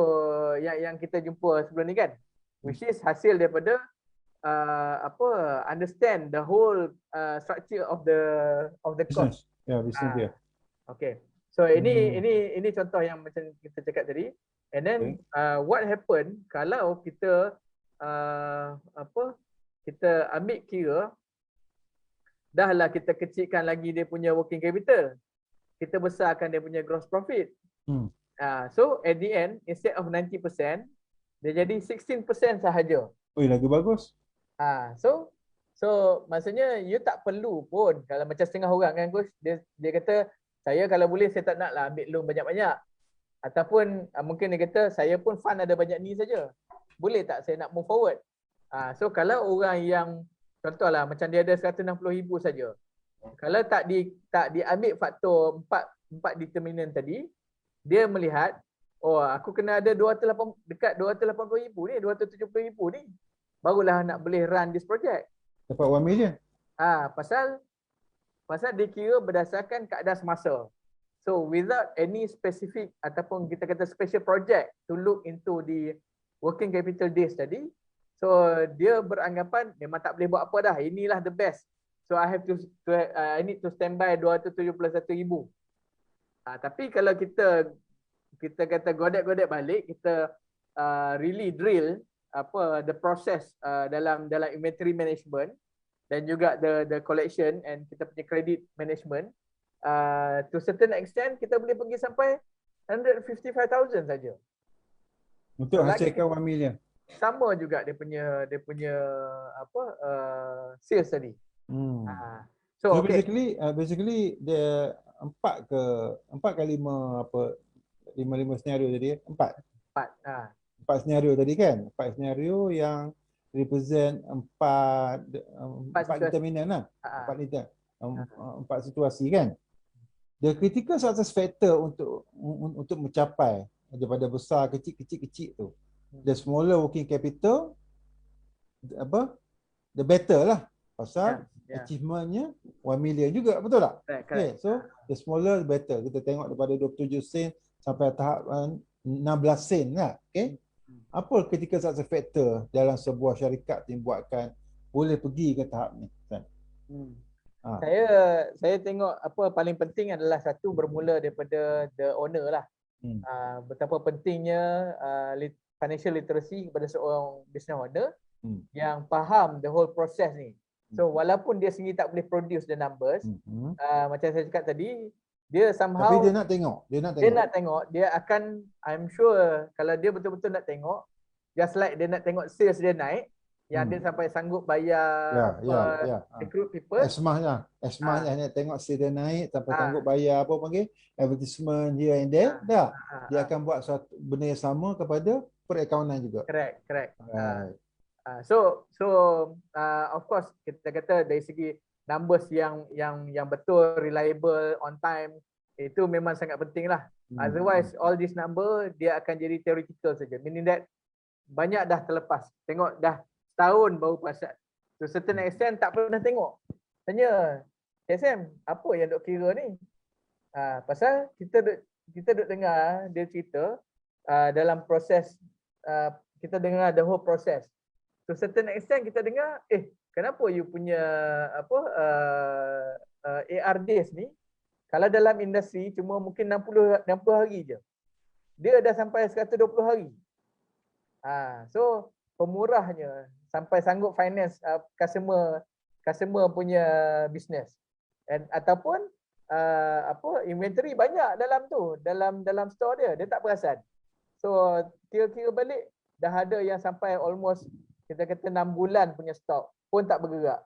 yang kita jumpa sebelum ni kan, which is hasil daripada understand the whole structure of the cost. Business dia. Okay. So ini contoh yang macam kita cakap tadi. And then what happen kalau kita kita ambil kira dahlah kita kecilkan lagi dia punya working capital, kita besarkan dia punya gross profit. So at the end, instead of 90%, dia jadi 16% sahaja. Lagi bagus. So maksudnya you tak perlu pun, kalau macam setengah orang kan Coach, dia kata saya kalau boleh saya tak naklah ambil loan banyak-banyak. Ataupun mungkin dia kata saya pun fund ada banyak ni saja. Boleh tak saya nak move forward? So kalau orang yang contohlah macam dia ada 160,000 saja. Kalau tak diambil faktor 4 determinant tadi, dia melihat aku kena ada dekat 280,000 ni, 270,000 ni. Barulah nak boleh run this project. Dapat 1 million. Pasal dia kira berdasarkan keadaan semasa. So without any specific ataupun kita kata special project to look into the working capital days tadi, so dia beranggapan memang tak boleh buat apa dah, inilah the best. So I need to stand by 271,000. Tapi kalau kita kata godek balik, kita really drill the process dalam inventory management dan juga the collection and kita punya credit management, to certain extent kita boleh pergi sampai 155,000 saja. Untuk hasilkan 1 million. Sama juga dia punya sales tadi. So basically dia 4 ke 5 senario tadi. 4 senario tadi kan. 4 senario yang represent 4 determinant lah. 4 situasi kan. The critical success factor untuk mencapai daripada besar kecil tu. The smaller working capital, the better lah. Pasal achievementnya 1 million juga, betul tak? Okay, so the smaller the better. Kita tengok daripada 27 sen sampai tahap 16 sen lah. Okay. Apa critical success factor dalam sebuah syarikat yang buatkan boleh pergi ke tahap ni? Saya tengok paling penting adalah satu, bermula daripada the owner lah. Betapa pentingnya financial literacy kepada seorang business owner yang faham the whole process ni. So walaupun dia sendiri tak boleh produce the numbers, macam saya cakap tadi, dia somehow tapi dia nak tengok. Dia akan, I'm sure kalau dia betul-betul nak tengok, just like dia nak tengok sales dia naik, yang dia sampai sanggup bayar recruit people. Esmahnya nak tengok sales dia naik sampai sanggup bayar advertisement here and there. Dia akan buat suatu benda yang sama kepada perakaunan juga. Correct. So of course kita kata dari segi numbers yang betul, reliable, on time, itu memang sangat penting lah. Otherwise all this number dia akan jadi theoretical saja. Meaning that banyak dah terlepas. Tengok dah setahun baru perasan. To certain extent tak pernah tengok. Tanya, KSM, apa yang dok kira ni? Pasal kita duk dengar dia cerita dalam proses kita dengar the whole process. To certain extent kita dengar, kenapa you punya apa ARDs ni kalau dalam industri cuma mungkin 60 hari je. Dia dah sampai 120 hari. So pemurahnya sampai sanggup finance customer punya business. Ataupun inventory banyak dalam tu, dalam store dia tak perasan. So kira-kira balik dah ada yang sampai almost kita kata 6 bulan punya stok pun tak bergerak.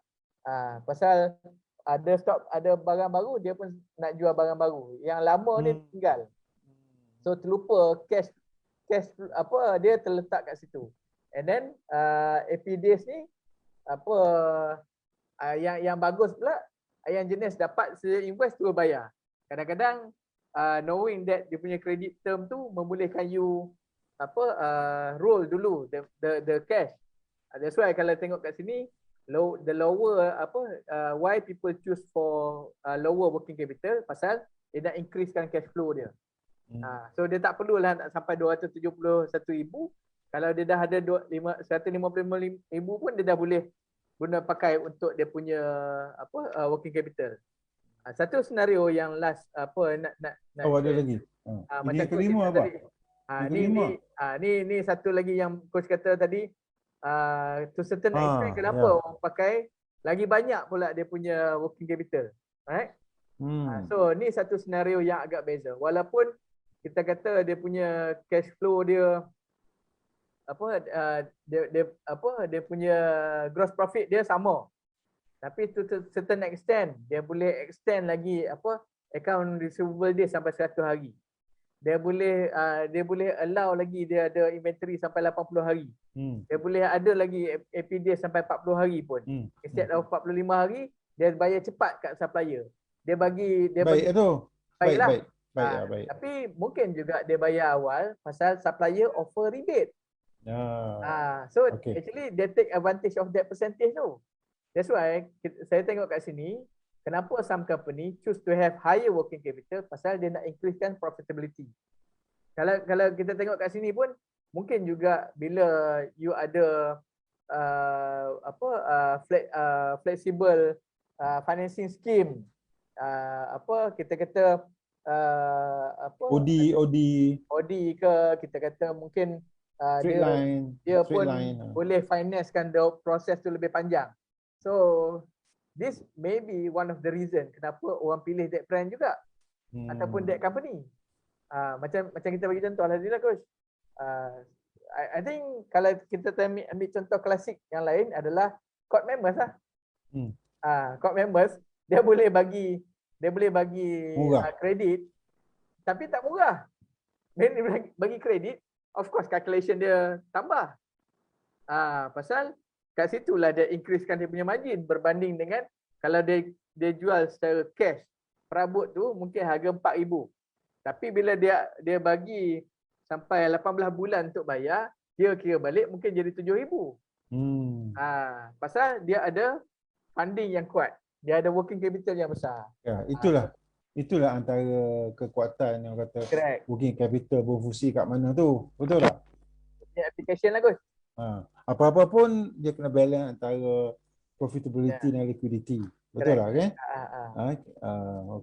Pasal ada stok, ada barang baru, dia pun nak jual barang baru. Yang lama ni tinggal. So terlupa cash dia terletak kat situ. And then APDs ni yang bagus pula, yang jenis dapat invoice terus bayar. Kadang-kadang knowing that dia punya credit term tu membolehkan you roll dulu the cash. That's why kalau tengok kat sini the lower why people choose for lower working capital, pasal dia nak increasekan cash flow dia. So dia tak perlulah nak sampai 271,000. Kalau dia dah ada 155,000 pun dia dah boleh guna pakai untuk dia punya working capital. Satu senario yang last nak ada lagi. macam Ini kelima apa? Ni satu lagi yang coach kata tadi, to certain extent kenapa orang pakai lagi banyak pula dia punya working capital, right? So ni satu senario yang agak beza. Walaupun kita kata dia punya cash flow dia dia punya gross profit dia sama, tapi to certain extent dia boleh extend lagi account receivable dia sampai 100 hari. Dia boleh allow lagi dia ada inventory sampai 80 hari. Dia boleh ada lagi APD sampai 40 hari pun. Instead of 45 hari, dia bayar cepat kat supplier. Baik. Tapi mungkin juga dia bayar awal pasal supplier offer rebate. So actually they take advantage of that percentage tu. That's why saya tengok kat sini, kenapa some company choose to have higher working capital, pasal dia nak increasekan profitability. Kalau kita tengok kat sini pun mungkin juga bila you ada flexible financing scheme, kita kata OD ke, kita kata mungkin dia pun boleh financekan the proses tu lebih panjang. So this may be one of the reason kenapa orang pilih that brand juga ataupun that company. Macam kita bagi contoh lah coach. I think kalau kita ambil contoh klasik yang lain adalah Court members lah. Court members dia boleh bagi kredit tapi tak murah. Dia bagi kredit, of course calculation dia tambah. Pasal kat situlah dia increasekan dia punya margin berbanding dengan kalau dia jual secara cash. Perabot tu mungkin harga 4,000. Tapi bila dia bagi sampai 18 bulan untuk bayar, dia kira balik mungkin jadi 7,000. Pasal dia ada funding yang kuat. Dia ada working capital yang besar. Ya, itulah antara kekuatan yang kata working capital berfungsi kat mana tu. Betul tak? Application lah coach. Apa-apa pun dia kena balance antara profitability dan liquidity. Betul lah kan?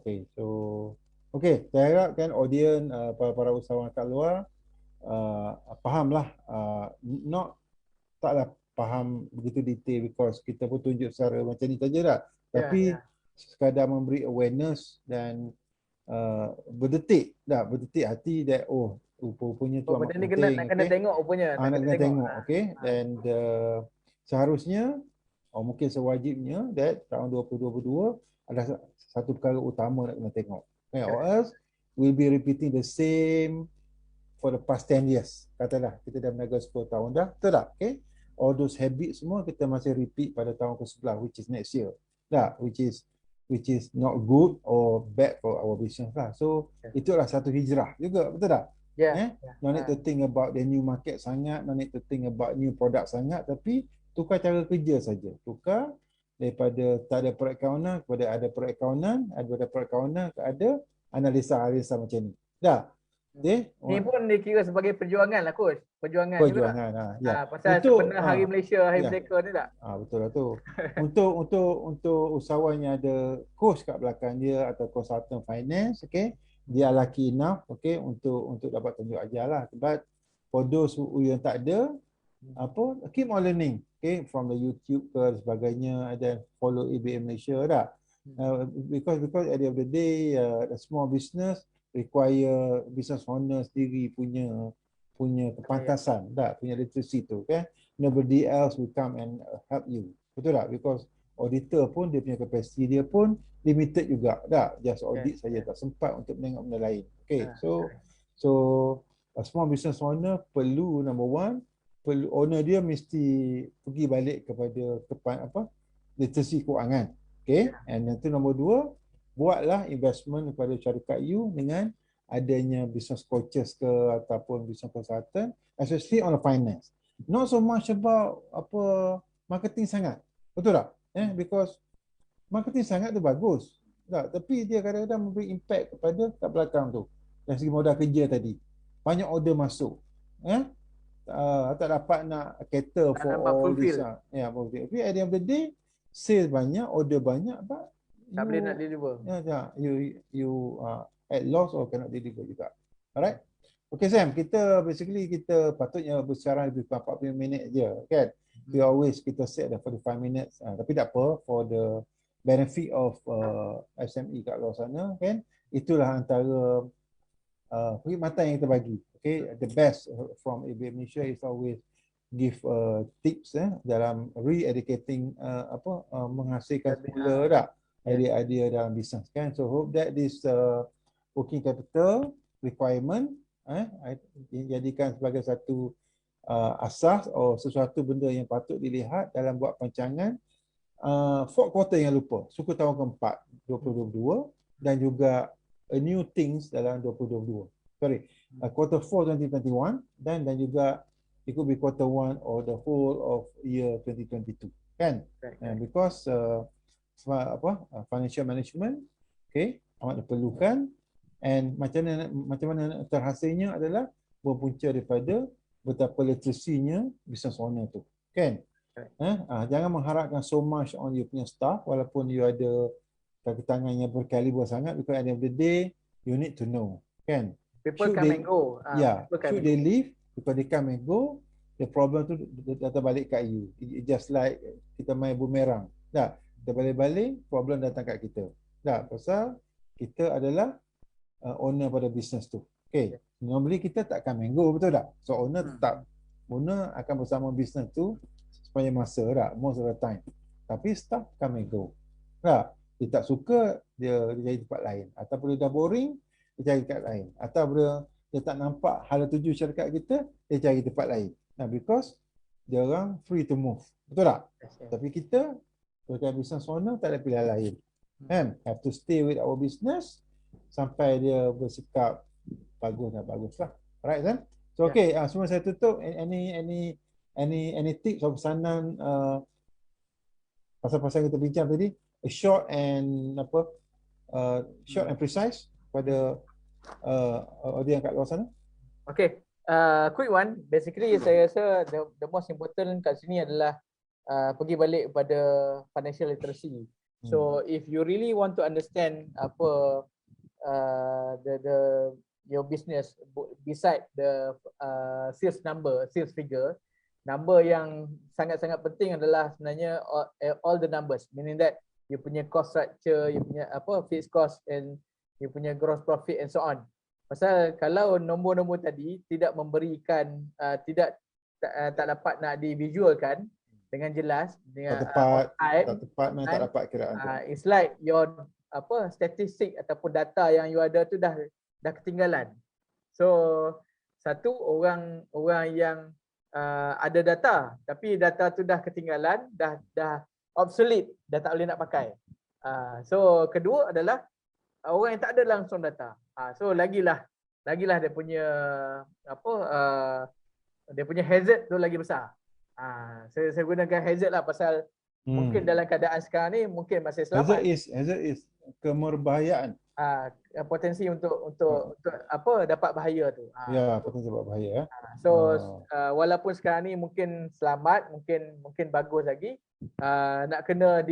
Okay. So saya harapkan audience para usahawan kat luar fahamlah, taklah faham begitu detail because kita pun tunjuk secara macam ni saja dah. Tapi sekadar memberi awareness dan berdetik hati that rupanya tu amat penting. Nak kena tengok rupanya. Nak kena tengok, okay. Dan seharusnya mungkin sewajibnya that tahun 2022 adalah satu perkara utama nak kena tengok. Or else we'll be repeating the same for the past 10 years. Katalah kita dah berniaga 10 tahun dah, betul tak? Okay. All those habits semua kita masih repeat pada tahun ke-11 which is next year. Which is not good or bad for our business lah. So itulah satu hijrah juga, betul tak? No need to think about the new market sangat, no need to think about new product sangat, tapi tukar cara kerja saja. Tukar daripada tak ada perakaunan kepada ada perakaunan, daripada perakaunan ke ada analisa macam ni. Dah. Okay? Ni pun dikira sebagai perjuangan lah coach. Perjuangan juga. Perjuangan. Ya. Pasal Untuk sebenarnya Hari Malaysia, Hari ya. Merdeka ni tak? Betul lah tu. Untuk usahawan yang ada coach kat belakang dia atau consultant finance, okay, dia lucky enough, okay, untuk dapat tunjuk ajar lah. But for those who yang tak ada, keep on learning, okay, from the YouTube ke dan sebagainya, dan follow ABM Malaysia dah. Because at the end of the day, a small business require business owner sendiri punya kepantasan, punya literacy tu, okay. Nobody else will come and help you. Betul tak? Because auditor pun dia punya kapasiti dia pun limited juga. Just audit saja, tak sempat untuk menengok benda lain. Okay, so a small business owner perlu, number one, owner dia mesti pergi balik kepada literacy kewangan. Okay, and itu nombor dua, buatlah investment kepada syarikat you dengan adanya business coaches ke ataupun business consultant, especially on the finance. Not so much about marketing sangat. Betul tak? Because marketing sangat tu bagus. Tak, tapi dia kadang-kadang memberi impact kepada kat belakang tu. Dari segi modal kerja tadi. Banyak order masuk. Tak dapat nak cater for all this. Tapi at the end of the day, sales banyak, order banyak, tak boleh nak deliver. You at loss or cannot deliver juga. Alright? Okay Sam, kita patutnya bersiaran lebih kurang 40 minit je, kan? We always kita set dah 45 minutes, tapi tak apa, for the benefit of SME kat luar sana, kan? Itulah antara perkhidmatan yang kita bagi. Okay, the best from ABM Malaysia is always give tips dalam re-educating menghasilkan semula tak idea-idea dalam bisnes, kan? So hope that this working capital requirement dijadikan sebagai satu asas atau sesuatu benda yang patut dilihat dalam buat perancangan fourth quarter yang lupa, suku tahun keempat 2022 dan juga a new things dalam 2022. Quarter 4 2021 dan juga it could be quarter 1 or the whole of year 2022, kan? Because financial management, okay, amat diperlukan, and macam mana terhasilnya adalah berpunca daripada betapa literasinya business owner tu, kan? Jangan mengharapkan so much on you punya staff walaupun you ada kaki tangan yang berkaliber sangat, because at the end of the day you need to know, kan? People come and go. Should they leave, because they come and go, the problem tu datang balik kat you. It just like kita main bumerang. Kita balik-balik, problem datang kat kita. Pasal kita adalah owner pada business tu. Okay. Normally kita tak come and go, betul tak? So owner tetap. Owner akan bersama business tu sepanjang masa most of the time. Tapi staff come and go. Dia tak suka, dia cari tempat lain. Ataupun dia dah boring, dia cari tempat lain. Atau dia tak nampak hala tuju syarikat kita, dia cari tempat lain. Because dia orang free to move. Betul tak? Tapi kita sebagai business owner tak ada pilihan lain. Have to stay with our business sampai dia bersikap bagus lah. Alright, kan? So okay, semua saya tutup. Any tips atau pesanan pasal-pasal kita bincang tadi? Short and precise pada audience kat luar sana. Okay, quick one. Basically saya rasa the most important kat sini adalah pergi balik pada financial literacy. So if you really want to understand your business beside the sales figure, number yang sangat-sangat penting adalah sebenarnya all the numbers, meaning that you punya cost structure, you punya fixed cost, and you punya gross profit and so on. Pasal kalau nombor-nombor tadi tidak memberikan tak dapat nak divisualkan dengan jelas, dengan tak tepat, tak dapat kiraan. It's like your statistik ataupun data yang you ada tu dah ketinggalan. So satu orang yang ada data tapi data tu dah ketinggalan, dah obsolete, dah tak boleh nak pakai. So kedua adalah orang yang tak ada langsung data. So lagilah dia punya dia punya hazard tu lagi besar. Saya gunakan hazard lah pasal mungkin dalam keadaan sekarang ni mungkin masih selamat. Hazard is kemerbahayaan. potensi untuk apa dapat bahaya tu. Ya, potensi buat bahaya. So walaupun sekarang ni mungkin selamat, mungkin bagus lagi, nak kena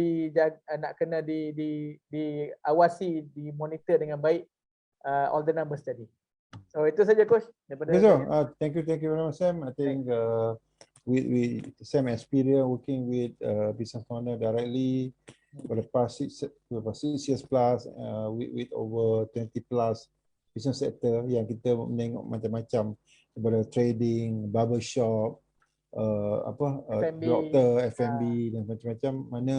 diawasi, dimonitor dengan baik all the numbers tadi. So itu saja coach daripada Okay, so saya. thank you very much, Sam. I think with Sam experience working with business owner directly for the past 6 years plus, with over 20 plus business sector yang kita menengok macam-macam daripada trading, barbershop, F&B, doktor, F&B dan macam-macam, mana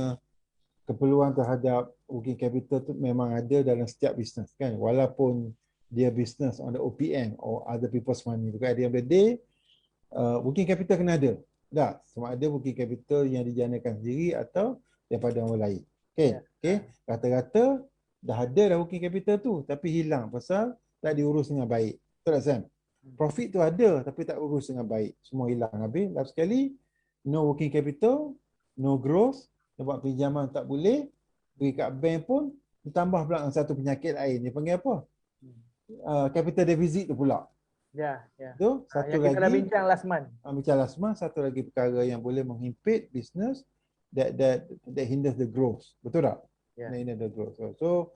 keperluan terhadap working capital tu memang ada dalam setiap bisnes kan, walaupun dia business on the OPM or other people's money. Because at the end of the day, working capital kena ada. Dah, sama ada working capital yang dijanakan sendiri atau daripada orang lain. Okay, rata-rata dah ada dah working capital tu tapi hilang pasal tak diurus dengan baik. Betul tak Sam? Profit tu ada tapi tak urus dengan baik. Semua hilang habis. Last sekali, no working capital, no growth, nak buat pinjaman tak boleh, pergi kat bank pun ditambah pula dengan satu penyakit lain. Dia panggil apa? Capital deficit tu pula. Ya. Tu satu yang lagi kita dah bincang last month. Bincang last month, satu lagi perkara yang boleh menghimpit business that hinders the growth. Betul tak? Yeah. Hinder the growth. So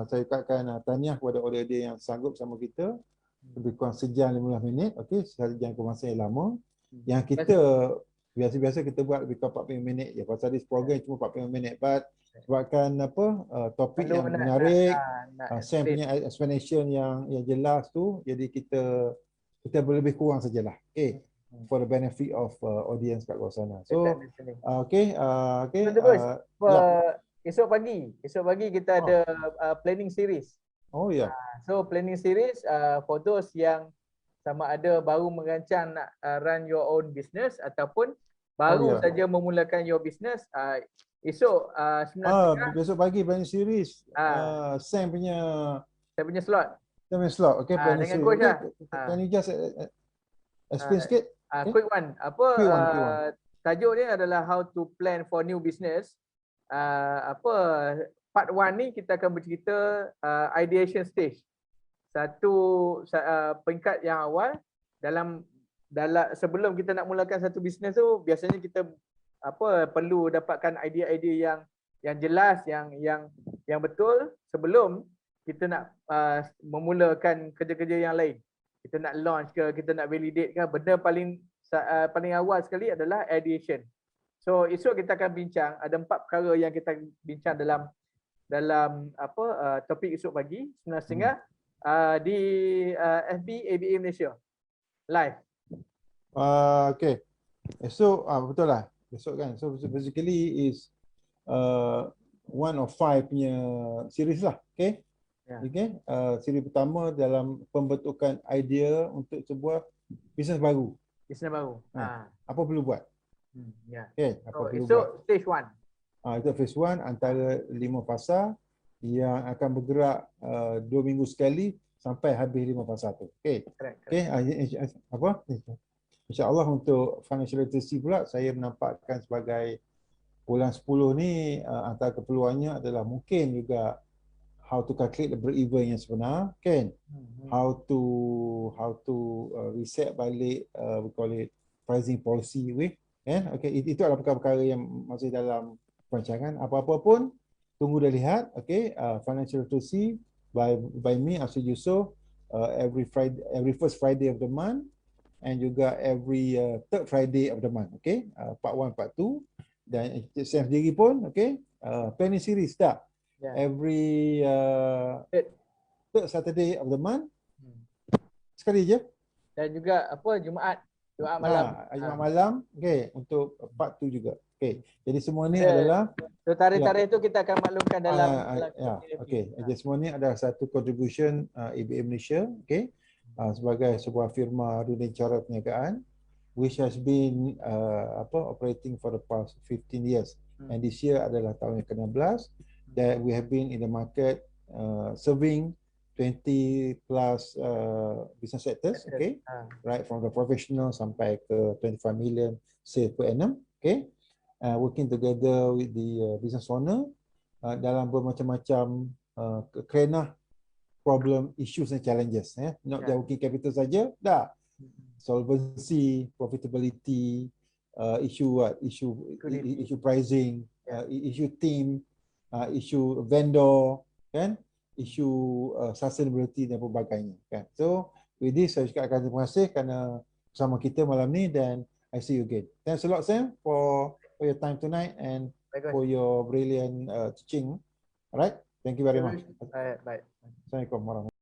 saya ucapkan tahniah kepada auditor yang sanggup sama kita lebih kurang sejam 15 minit. Okey, sejam ke masa yang lama. Yang kita biasa-biasa kita buat lebih kurang 45 minit je. Pasal this program cuma 45 minit. But sebabkan topik yang menarik, Sam punya explanation yang jelas tu, jadi kita lebih kurang sajalah. Okay, for the benefit of audience kat luar sana. So okay. Esok pagi kita ada planning series. Oh ya. So planning series for those yang sama ada baru merancang nak run your own business ataupun baru saja memulakan your business, esok 9:30 besok pagi planning series. Sam punya slot. Sam punya slot. Okay, planning dengan series. coach lah. Can you just explain sikit? Quick one. Tajuk ni adalah how to plan for new business. Part 1 ni kita akan bercerita ideation stage. Satu peringkat yang awal dalam sebelum kita nak mulakan satu bisnes tu, biasanya kita perlu dapatkan idea-idea yang jelas, yang betul sebelum kita nak memulakan kerja-kerja yang lain. Kita nak launch ke, kita nak validate ke, benda paling awal sekali adalah ideation. So esok kita akan bincang ada 4 perkara yang kita bincang dalam topik esok pagi 9:30 di FB ABA Malaysia live. Okay. Esok betul lah. Esok kan. So basically is one of 5 punya series lah. Okay. Okay. Siri pertama dalam pembentukan idea untuk sebuah bisnes baru. Apa perlu buat? Okay. Apa perlu buat? Stage 1. Itu phase 1 antara 5 fasa yang akan bergerak 2 minggu sekali sampai habis 5 fasa tu. Okay. Okay. InsyaAllah untuk financial literacy pula saya menampakkan sebagai bulan 10 ni antara keperluannya adalah mungkin juga how to calculate the break-even yang sebenar, kan? How to reset balik we call it pricing policy with, kan? Okay, itu adalah perkara-perkara yang masih dalam perancangan. Apa-apa pun tunggu dan lihat. Okay, financial literacy by me Asri Yusof every first Friday of the month and juga every third Friday of the month. Okay, part 1, part 2 dan saya sendiri pun okay planning series dah. Every third Saturday of the month sekali je, dan juga Jumaat malam. Jumaat malam, okay, untuk part 2 juga. Okay, jadi semua ni adalah tarikh-tarikh itu kita akan maklumkan dalam okay. Jadi semua ni adalah satu contribution ABA Malaysia, okay, sebagai sebuah firma dunia cara perniagaan which has been operating for the past 15 years and this year adalah tahun yang ke-16 that we have been in the market serving 20 plus business sectors, okay, right from the professional sampai ke 25 million sales per annum, okay, working together with the business owner dalam bermacam-macam kerana problem, issues and challenges. Not Ya. working capital saja, dah. Solvency, profitability, issue what? Liquidity. Issue pricing, Ya. issue team, issue vendor, kan? Issue sustainability dan pelbagainya. Kan? So, with this saya cakapkan terima kasih kerana bersama kita malam ni dan I see you again. Thanks a lot Sam for your time tonight and for your brilliant teaching. Alright, thank you very much. Baik. Assalamualaikum warahmatullahi wabarakatuh.